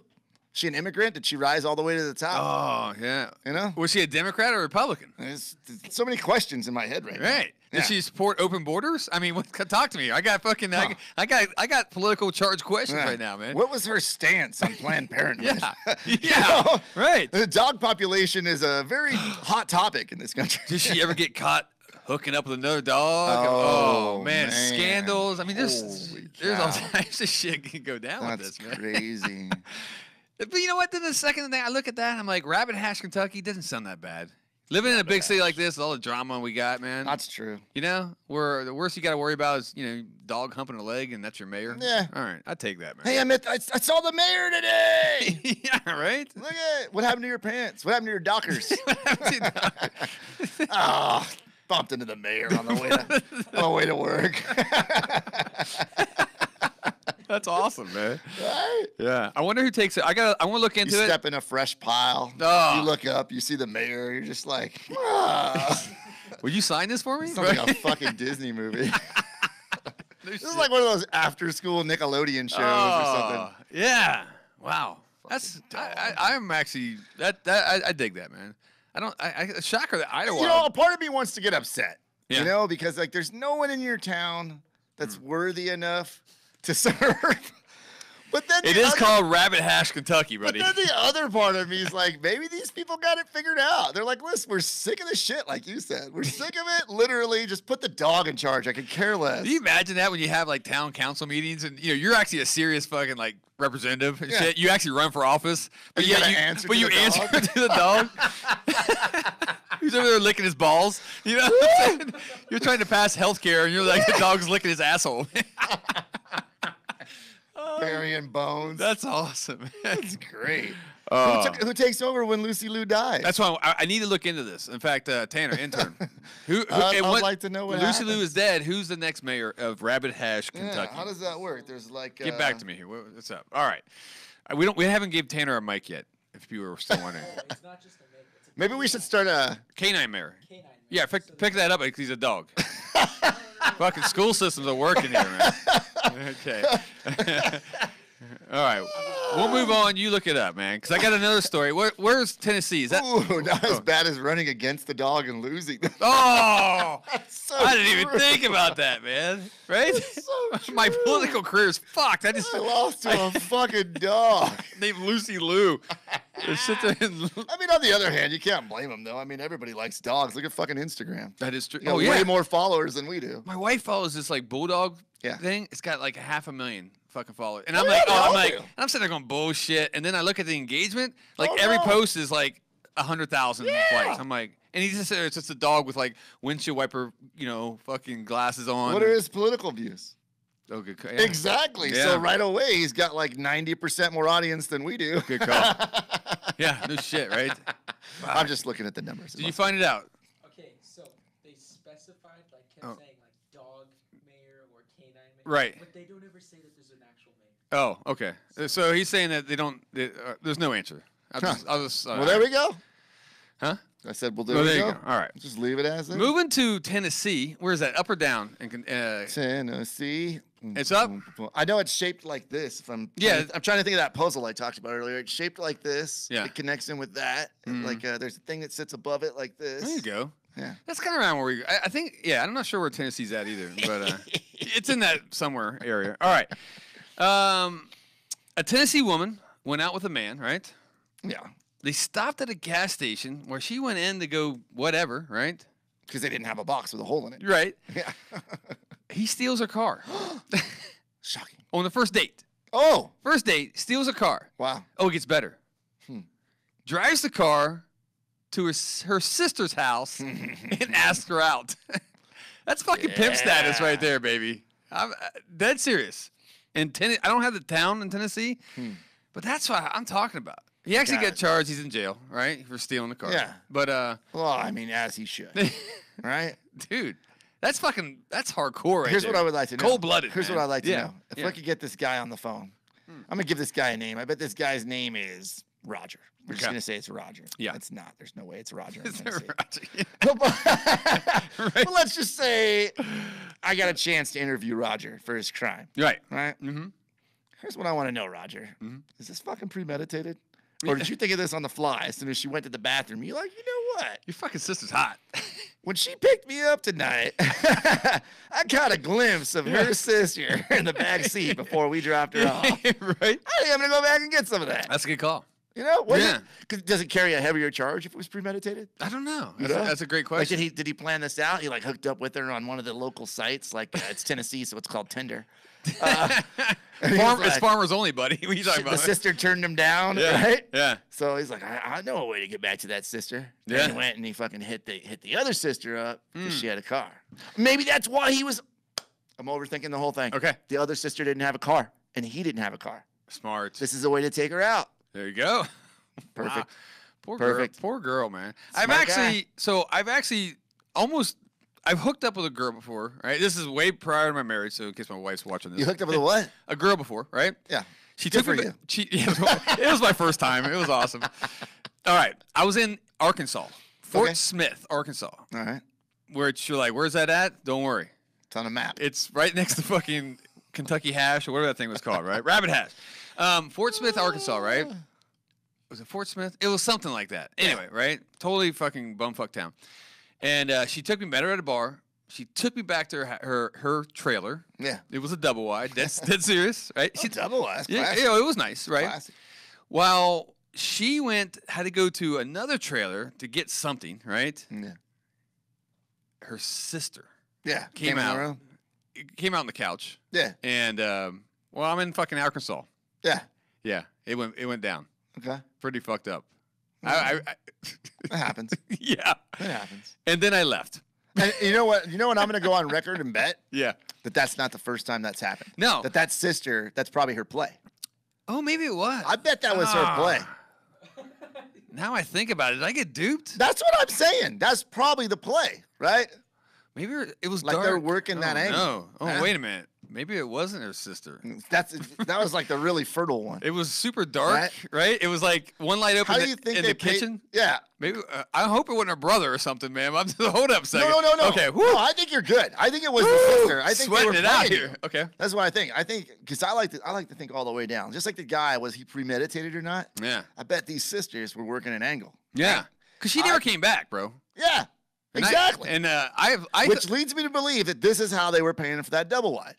She an immigrant? Did she rise all the way to the top? Oh, yeah. You know? Was she a Democrat or Republican? There's so many questions in my head right now. Right. Did Yeah. she support open borders? I mean, talk to me. I got fucking, I got political charge questions Yeah. right now, man. What was her stance on Planned Parenthood? Yeah. You Yeah. know? Right. The dog population is a very hot topic in this country. Did she ever get caught hooking up with another dog? Oh, man. man. Scandals. I mean, there's all cow. types of shit can go down with That's this, man. crazy. But you know what? Then the second thing I look at that, I'm like, Rabbit Hash, Kentucky doesn't sound that bad. Living in a big city like this, all the drama we got, man. That's true. You know, where the worst you got to worry about is, dog humping a leg, and that's your mayor. Yeah. All right, I take that, man. Hey, I saw the mayor today. Yeah, right. Look at what happened to your pants. What happened to your Dockers? Oh, bumped into the mayor on the way to work. That's awesome, man. Right? Yeah. I wonder who takes it. I want to look into You it. step in a fresh pile. Oh. You look up. You see the mayor. You're just like, ah. Would you sign this for me? Sounds like a fucking Disney movie. This is like one of those after-school Nickelodeon shows or something. Yeah. Wow. I'm actually I dig that, man. A shocker that Idlewild. You know, a part of me wants to get upset. Yeah. You know, because like there's no one in your town that's worthy enough to serve. But then It is called Rabbit Hash, Kentucky, But buddy. then the other part of me is like, maybe these people got it figured out. They're like, listen, we're sick of this shit, like you said. We're sick of it. Literally, just put the dog in charge. I could care less. Do you imagine that when you have like town council meetings and you're actually a serious fucking like representative and Yeah. shit. You actually run for office, but You yet gotta you answer but to you the answer dog? to the dog. Who's over there licking his balls? You know what I'm saying? You're trying to pass health care and you're like the dog's licking his asshole. Burying bones. That's awesome. That's great. Oh. Who takes over when Lucy Lou dies? That's why I need to look into this. In fact, Tanner, intern, I'd like to know what Lucy Lou happens. is dead. Who's the next mayor of Rabbit Hash, Yeah, Kentucky? how does that work? There's like Get back to me here. What's up? All right, we haven't gave Tanner a mic yet. If you were still wondering, It's not just a make. It's a Maybe we should start a. canine mayor. canine. Yeah, pick that up because he's a dog. Fucking school systems are working here, man. Okay. All right, we'll move on. You look it up, man, because I got another story. Where's Tennessee? Is that? Ooh, not as bad as running against the dog and losing. Oh, That's so I didn't even true. think about that, man. Right? So My true. political career is fucked. I just I lost to a fucking dog. named Lucy Lou. Just sit there and I mean, on the other hand, you can't blame them though. I mean, everybody likes dogs. Look at fucking Instagram. that is true. You got Oh yeah. way more followers than we do. My wife follows this like bulldog Yeah. thing. It's got like 500,000 fucking followers, and Oh, I'm yeah, like, they I'm all like, do. and I'm sitting there going bullshit, and then I look at the engagement. Like Oh, every no. post is like 100,000 Yeah. likes. I'm like, and he's just it's just a dog with like windshield wiper, fucking glasses on. What are his political views? Oh, good. Yeah. Exactly. Yeah. So right away, he's got like 90% more audience than we do. Good call. Yeah, no shit, right? I'm just looking at the numbers. Did you find it out? Okay, so they specified, like, kept Oh. saying, like, dog mayor or canine mayor. Right. But they don't ever say that there's an actual mayor. Oh, okay. So he's saying that there's no answer. I'll just Well, there we go. Huh? I said, well, there Well, we there go. you go. All right. Just leave it as is. Moving to Tennessee. Where is that? Up or down? Tennessee. It's up? I know it's shaped like this. If I'm Yeah. I'm trying to think of that puzzle I talked about earlier. It's shaped like this. Yeah. It connects in with that. And, like there's a thing that sits above it like this. There you go. Yeah. That's kind of around where we. I think. Yeah, I'm not sure where Tennessee's at either, but it's in that somewhere area. All right. A Tennessee woman went out with a man. Right. Yeah. They stopped at a gas station where she went in to go whatever. Right. Because they didn't have a box with a hole in it. Right. Yeah. He steals her car Shocking. on the first date. Oh. First date, steals a car. Wow. Oh, it gets better. Drives the car to her sister's house and asks her out. That's fucking pimp status right there, baby. I'm dead serious. And I don't have the town in Tennessee, but that's what I'm talking about. He actually Yeah. got charged. He's in jail, right, for stealing the car. Yeah. But Well, I mean, as he should. Right? dude, that's hardcore right Here's there. what I would like to know. Cold-blooded, Here's man. what I'd like to Yeah. know. If Yeah. I could get this guy on the phone, I'm going to give this guy a name. I bet this guy's name is Roger. We're just gonna say it's Roger. Yeah. It's not. There's no way it's Roger. Is there Roger? Right. Well, let's just say I got a chance to interview Roger for his crime. Right. Right? Mm-hmm. Here's what I want to know, Roger. Mm-hmm. Is this fucking premeditated? Or did you think of this on the fly as soon as she went to the bathroom? You're like, you know what? Your fucking sister's hot. When she picked me up tonight, I got a glimpse of her sister in the back seat before we dropped her off. Right? I think I'm going to go back and get some of that. That's a good call. You know? Does it carry a heavier charge if it was premeditated? I don't know. You know? That's a great Like, question. did he plan this out? He like hooked up with her on one of the local sites, like it's Tennessee, so it's called Tinder. It's farmers only, buddy. What are you talking about? The sister turned him down, Yeah. right? Yeah. So he's like, I know a way to get back to that sister. Yeah. And he went and he fucking hit the other sister up because she had a car. Maybe that's why he was. I'm overthinking the whole thing. Okay. The other sister didn't have a car, and he didn't have a car. Smart. This is a way to take her out. There you go. Perfect. Wow. Poor Perfect. girl. Poor girl, man. Smart I've hooked up with a girl before, right? This is way prior to my marriage, so in case my wife's watching this. You hooked up with a what? A girl before, right? Yeah. She Good took for me. you. It was my first time. It was awesome. All right, I was in Arkansas, Fort Smith, Arkansas. All right. Where you're like, where's that at? Don't worry, It's on a map. it's right next to fucking Kentucky Hash or whatever that thing was called, right? Rabbit Hash. Fort Smith, Arkansas, right? Was it Fort Smith? It was something like that. Anyway, right? Totally fucking bumfuck town. And she took me, met her at a bar. She took me back to her trailer. Yeah. It was a double wide. Dead serious, right? She double us. Yeah, it was nice, right? Classic. While she had to go to another trailer to get something, right? Yeah. Her sister Yeah. came in the out. room. Came out on the couch. Yeah. And well, I'm in fucking Arkansas. Yeah. Yeah, it went down. Okay. Pretty fucked up. It happens. Yeah. It happens. And then I left. And you know what? I'm going to go on record and bet Yeah. that that's not the first time that's happened. No. That sister, that's probably her play. Oh, maybe it was. I bet that was her play. Now I think about it, did I get duped? That's what I'm saying. That's probably the play, right? Maybe it was Like dark. they're working that angle. No. Oh, Huh? wait a minute. Maybe it wasn't her sister. That was like the really fertile one. It was super dark, right? It was like one light open How do you think in they the kitchen. Yeah. Maybe I hope it wasn't her brother or something, man. I'm hold up a second. No. Okay, No, I think you're good. I think it was the sister. I think they sweating were it out playing here. you. Okay. That's what I think. I think because I like to think all the way down. Just like the guy, was he premeditated or not? Yeah. I bet these sisters were working an angle. Yeah. Because she never came back, bro. Yeah. And Exactly. Which Which leads me to believe that this is how they were paying for that double wide.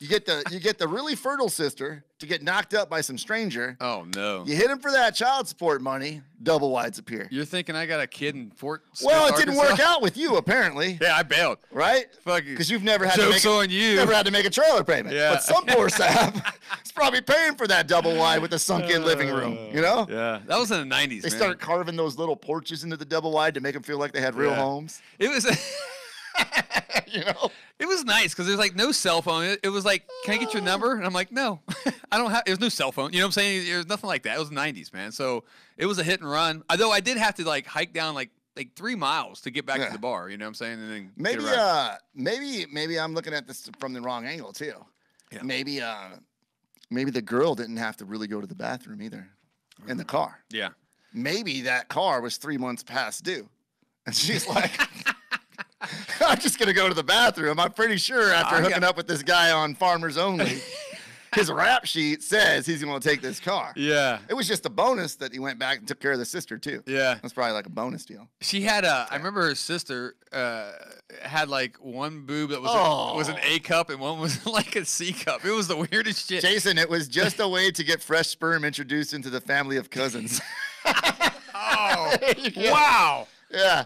You get the really fertile sister to get knocked up by some stranger. oh no. You hit him for that child support money. Double wides appear. You're thinking I got a kid in Fort Smith, Well, it didn't Arkansas? work out with you apparently, Yeah, I bailed. right? Fuck you. Because you've never had Joke's to make on you. never had to make a trailer payment. Yeah. But some poor sap is probably paying for that double wide with a sunken living room. You know? Yeah. That was in the 90s, They man. start carving those little porches into the double wide to make them feel like they had real Yeah. homes. It was You know? it was nice because there's like no cell phone. It was like, can I get your number? And I'm like, no, I don't have. There's no cell phone. You know what I'm saying? There's nothing like that. It was the 90s, man. So it was a hit and run. Although I did have to like hike down like 3 miles to get back Yeah. to the bar. You know what I'm saying? And then Maybe get around. maybe I'm looking at this from the wrong angle too. Yeah. Maybe the girl didn't have to really go to the bathroom either in the car. Yeah. Maybe that car was 3 months past due. And she's like, I'm just going to go to the bathroom. I'm pretty sure after hooking up with this guy on Farmers Only, his rap sheet says he's going to take this car. Yeah. It was just a bonus that he went back and took care of the sister too. Yeah. That's probably like a bonus deal. She had I remember her sister had like one boob that was an A cup and one was like a C cup. It was the weirdest shit. Jason, it was just a way to get fresh sperm introduced into the family of cousins. Oh. Yeah. Wow. Yeah.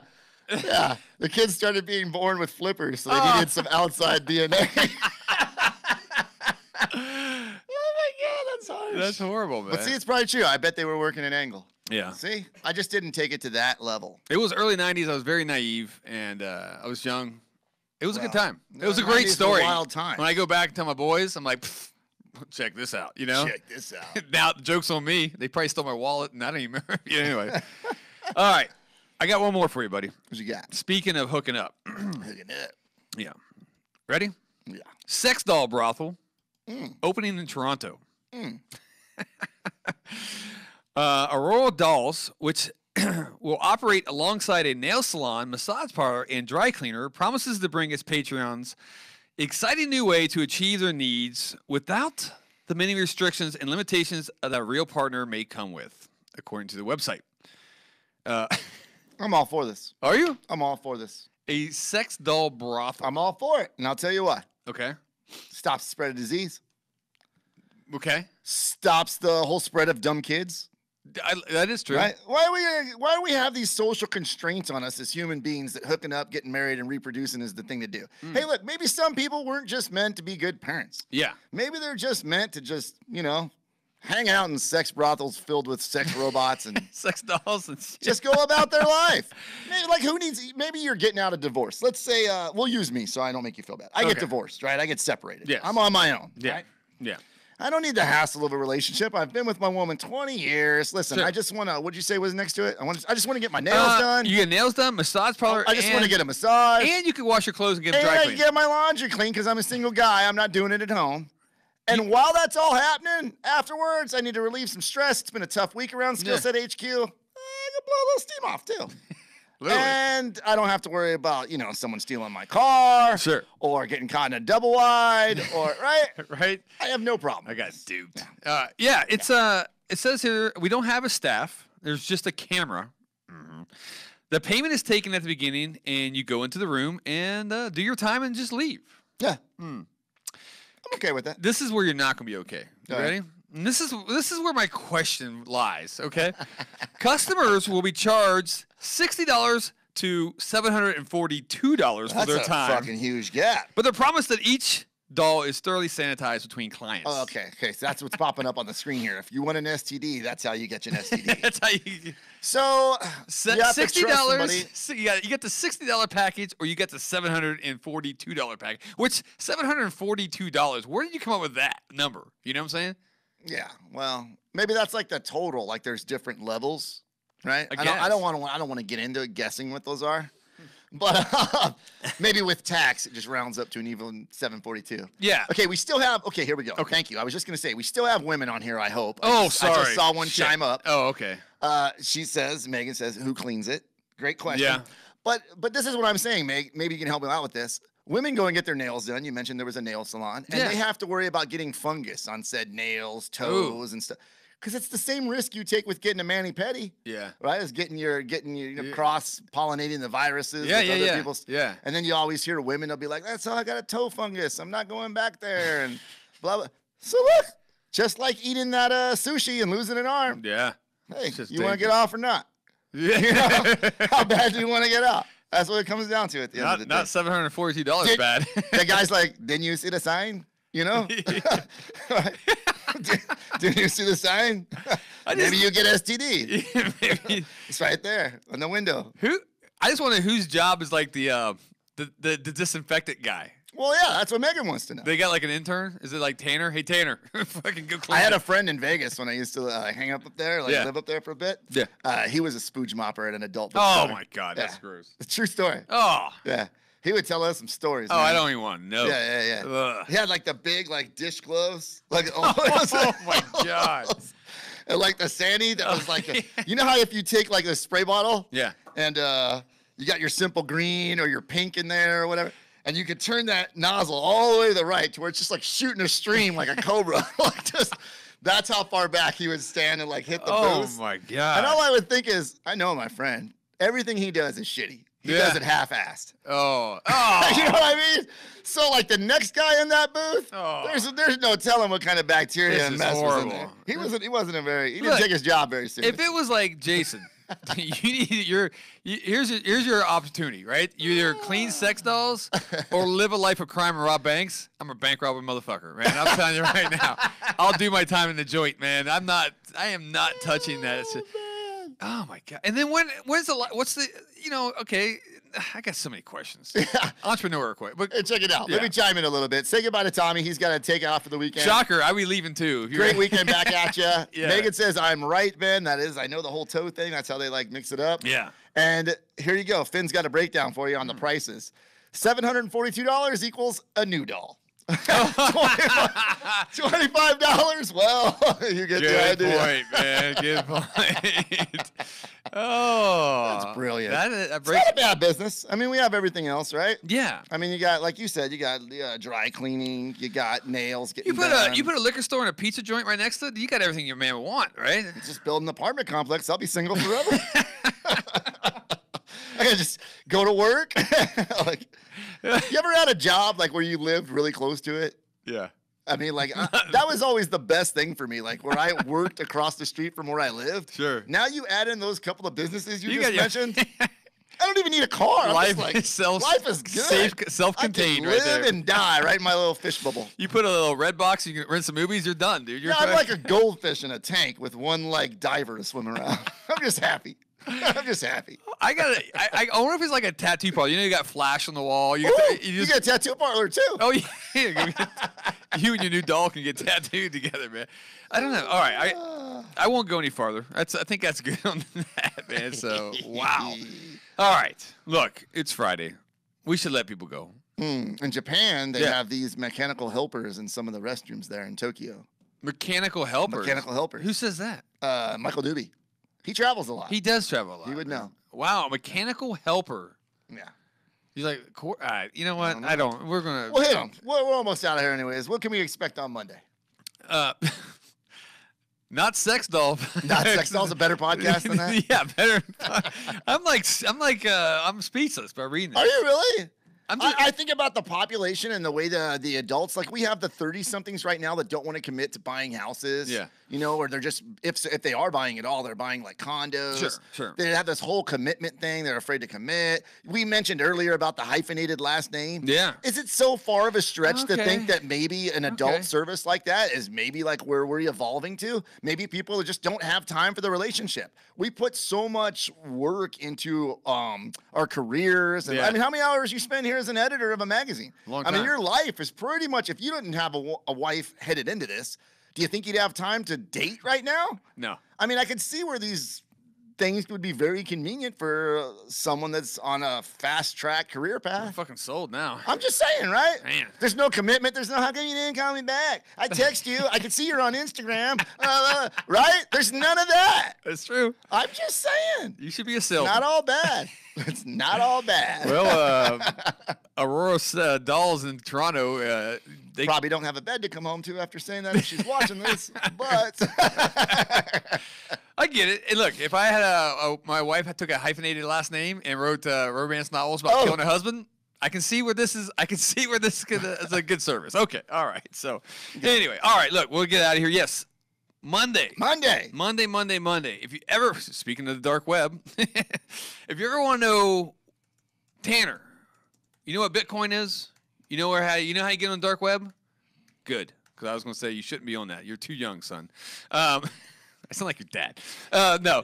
Yeah. The kids started being born with flippers, so they needed some outside DNA. Oh my God, that's harsh. That's horrible, man. But see, it's probably true. I bet they were working an angle. Yeah. See? I just didn't take it to that level. It was early 90s. I was very naive and I was young. It was a good Well, time. It was a the great 90s were story. wild time. When I go back and tell my boys, I'm like, "Pfft, check this out, you know? Check this out. Now the joke's on me. They probably stole my wallet and I don't even remember. Yeah, anyway. All right. I got one more for you, buddy. What you got? Speaking of hooking up. Hooking up. Yeah. Ready? Yeah. Sex doll brothel opening in Toronto. Aurora Dolls, which will operate alongside a nail salon, massage parlor, and dry cleaner, promises to bring its Patreons exciting new way to achieve their needs without the many restrictions and limitations that a real partner may come with, according to the website. I'm all for this. Are you? I'm all for this. A sex doll brothel. I'm all for it. And I'll tell you what. Okay. Stops the spread of disease. Okay. Stops the whole spread of dumb kids. That is true. Right? Why do we have these social constraints on us as human beings that hooking up, getting married, and reproducing is the thing to do? Hey, look, maybe some people weren't just meant to be good parents. Yeah. Maybe they're just meant to just, hang out in sex brothels filled with sex robots and sex dolls and shit. Just go about their life. Maybe you're getting out of divorce. Let's say, we'll use me so I don't make you feel bad. I get divorced, right? I get separated. Yes. I'm on my own. Yeah. Right? Yeah. I don't need the hassle of a relationship. I've been with my woman 20 years. Listen, Sure. I just want to, what'd you say was next to it? I just want to get my nails done. You get nails done, massage parlor. I just want to get a massage. And you can wash your clothes and get them And dry I cleaned. get my laundry clean because I'm a single guy. I'm not doing it at home. And while that's all happening, afterwards, I need to relieve some stress. It's been a tough week around Skillset HQ. I can blow a little steam off, too. Literally. And I don't have to worry about, someone stealing my car. Sure. Or getting caught in a double wide. Or, right? Right? I have no problem. I got duped. It's it says here we don't have a staff. There's just a camera. Mm-hmm. The payment is taken at the beginning, and you go into the room and do your time and just leave. Yeah. I'm okay with that. This is where you're not going to be okay. You All right. ready? And this is where my question lies. Okay, customers will be charged $60 to $742 for That's their a time, fucking huge gap. but they're promised that each doll is thoroughly sanitized between clients. Oh, okay. So that's what's popping up on the screen here. If you want an STD, that's how you get you an STD. That's how you. So you have to $60. trust somebody. You get the $60 package, or you get the $742 package. Which $742? Where did you come up with that number? You know what I'm saying? Yeah. Well, maybe that's like the total. Like there's different levels, right? I I don't want to get into guessing what those are. But maybe with tax, it just rounds up to an even 742. Yeah. Okay, we still have. Okay, here we go. Okay. Thank you. I was just gonna say we still have women on here. I hope. Oh, I sorry. just saw one Shit. chime up. Oh, okay. Megan says, "Who cleans it?" Great question. Yeah. But this is what I'm saying, Meg. Maybe you can help me out with this. Women go and get their nails done. You mentioned there was a nail salon, and they have to worry about getting fungus on said nails, toes, and stuff. Because it's the same risk you take with getting a mani-pedi. Yeah. Right? As getting your cross-pollinating the viruses with other people's. Yeah. And then you always hear women, they'll be like, that's all I got a toe fungus. I'm not going back there. And blah, blah. So look, just like eating that sushi and losing an arm. Yeah. Hey, just you want to dangerous. get off or not? Yeah. How bad do you want to get out? That's what it comes down to at the end of the day. Not $742 bad. The guy's like, didn't you see the sign? Didn't you see the sign? Maybe you get STD. Maybe. It's right there on the window. I just wonder whose job is like the disinfectant guy. Well, yeah, that's what Megan wants to know. They got like an intern. Is it like Tanner? Hey Tanner, fucking go clean. I had it. a friend in Vegas when I used to hang up there, live up there for a bit. Yeah. He was a spooge mopper at an adult Oh bookstore. my god, that's gross. It's a true story. Oh. Yeah. He would tell us some stories. Oh, man. I don't even want to know. Yeah. Ugh. He had like the big dish gloves. Oh my god. And like the Sandy that was like, you know how if you take like a spray bottle, Yeah. and you got your simple green or your pink in there or whatever, and you could turn that nozzle all the way to the right to where it's just like shooting a stream like a cobra. That's how far back he would stand and hit the booth. Oh my god. And all I would think is, I know my friend. Everything he does is shitty. He does it half-assed. Oh. You know what I mean? So the next guy in that booth, Oh. there's no telling what kind of bacteria This and is mess was in horrible. there. He didn't Look, take his job very seriously. If it was like Jason, here's your opportunity, right? You either clean sex dolls or live a life of crime and rob banks. I'm a bank robber motherfucker, man. I'm telling you right now. I'll do my time in the joint, man. I am not touching that. Oh my god! And then what's the okay? I got so many questions. Entrepreneur quick, but Hey, check it out. Yeah. Let me chime in a little bit. Say goodbye to Tommy. He's got to take off for the weekend. shocker, I be leaving too. Great weekend back at you. Yeah. Megan says, I'm right, Ben. That is, I know the whole toe thing. That's how they mix it up. Yeah. And here you go. Finn's got a breakdown for you on the prices. $742 equals a new doll. $25. Well, you get the idea. Good point, man. Good point. Oh, That's brilliant. That It's not a bad business. I mean, we have everything else, right? Yeah. I mean, you got, like you said, you got dry cleaning, you got nails getting You put done. a liquor store and a pizza joint right next to it. You got everything your man would want, right? Just build an apartment complex. I'll be single forever. I gotta just go to work. Like, you ever had a job like where you lived really close to it? Yeah. I mean, like that was always the best thing for me. Like where I worked across the street from where I lived. Sure. Now you add in those couple of businesses you got just mentioned. I don't even need a car. I'm Life, just like, life is good. Self-contained, I right can there. live and die right in my little fish bubble. You put a little red box, you can rent some movies, you're done, dude. Yeah, I'm like a goldfish in a tank with one like diver to swim around. I'm just happy. I'm just happy. I wonder if it's like a tattoo parlor. You know, you got flash on the wall. You got a tattoo parlor too. Oh yeah. You and your new doll can get tattooed together, man. I don't know. All right, I won't go any farther. I think that's good on that, man. So wow. All right, look, it's Friday. We should let people go. In Japan, they have these mechanical helpers in some of the restrooms there in Tokyo. Mechanical helpers. Mechanical helpers. Who says that? Michael Doobie. He travels a lot. He does travel a lot. You would know. Wow, mechanical helper. Yeah. He's like, you know what? I don't. We're gonna. Well, hit him. We're almost out of here, anyways. What can we expect on Monday? Not Sex Doll. Not Sex Doll's a better podcast than that. Yeah, better. I'm speechless by reading it. Are you really? I think about the population and the way the adults, like we have the 30-somethings right now that don't want to commit to buying houses. Yeah. You know, or they're just, if they are buying at all, they're buying like condos. Sure. They have this whole commitment thing. They're afraid to commit. We mentioned earlier about the hyphenated last name. Yeah. Is it so far of a stretch to think that maybe an adult service like that is maybe like where we're evolving to? Maybe people just don't have time for the relationship. We put so much work into our careers. And I mean, how many hours you spend here as an editor of a magazine? Long I mean, time. your life is pretty much, if you didn't have a wife headed into this, do you think you'd have time to date right now? No. I mean, I could see where these things would be very convenient for someone that's on a fast track career path. I'm fucking sold now. I'm just saying, right? Man. There's no commitment. There's no, how come you didn't call me back? I text you. I can see you're on Instagram. Right? There's none of that. That's true. I'm just saying. You should be a salesman. Not all bad. It's not all bad. Well, Aurora Dolls in Toronto, they probably don't have a bed to come home to after saying that if she's watching this, but I get it. And look, if I had my wife took a hyphenated last name and wrote romance novels about killing her husband, I can see where this is. I can see where this is a good service. Okay, all right. So anyway, all right. Look, we'll get out of here. Yes. Monday. If you ever, speaking of the dark web, if you ever want to know, Tanner, you know what Bitcoin is? You know how you get on the dark web? Good, because I was going to say you shouldn't be on that. You're too young, son. I sound like your dad. No,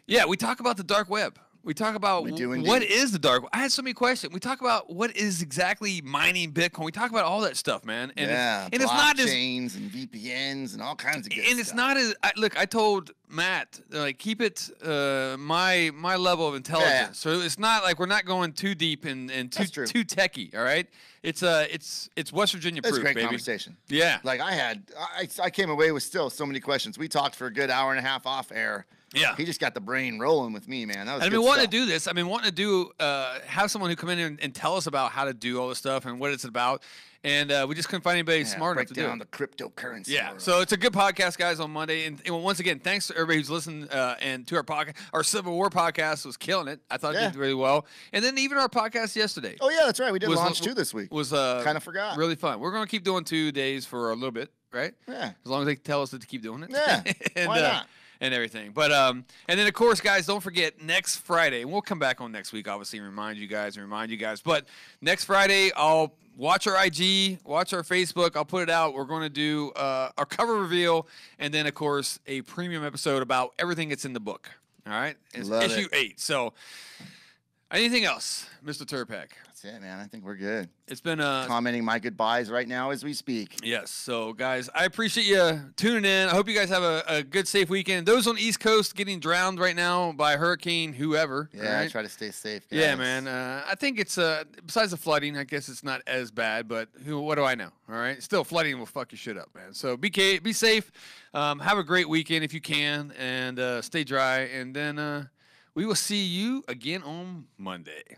yeah, we talk about the dark web. We talk about what is the dark web. I had so many questions. We talk about what is exactly mining Bitcoin. We talk about all that stuff, man. And it's not as blockchains and VPNs and all kinds of good and stuff. it's not as look. I told Matt like keep it my level of intelligence. Yeah. So it's not like we're not going too deep and too techie. All right. It's West Virginia proof, It's a great baby. conversation. Yeah. Like I came away with still so many questions. We talked for a good hour and a half off air. Yeah. He just got the brain rolling with me, man. That was I've good been wanting stuff. to do this. I've been wanting to do have someone who come in and tell us about how to do all this stuff and what it's about. And we just couldn't find anybody smart enough to do it. Break down the cryptocurrency. Yeah, world. so it's a good podcast, guys, on Monday. And once again, thanks to everybody who's listened and to our podcast. Our Civil War podcast was killing it. I thought it did really well. And then even our podcast yesterday. Oh, yeah, that's right. We did launch 2 this week. Was kind of forgot. Really fun. We're going to keep doing 2 days for a little bit, right? Yeah. As long as they tell us to keep doing it. Yeah. And, why not? And everything. But and then of course, guys, don't forget next Friday, and we'll come back on next week, obviously, and remind you guys. But next Friday, I'll watch our IG, watch our Facebook. I'll put it out. We're going to do our cover reveal, and then of course a premium episode about everything that's in the book. All right, it's Love issue it. 8. So Anything else, Mr. Tirpak? That's it, man. I think we're good. It's been commenting my goodbyes right now as we speak. Yes. So, guys, I appreciate you tuning in. I hope you guys have a good, safe weekend. Those on the East Coast getting drowned right now by hurricane, whoever. Yeah, right? try to stay safe, guys. Yeah, man. I think it's besides the flooding, I guess it's not as bad. But what do I know? All right. Still, flooding will fuck your shit up, man. So be safe. Have a great weekend if you can, and stay dry. And then we will see you again on Monday.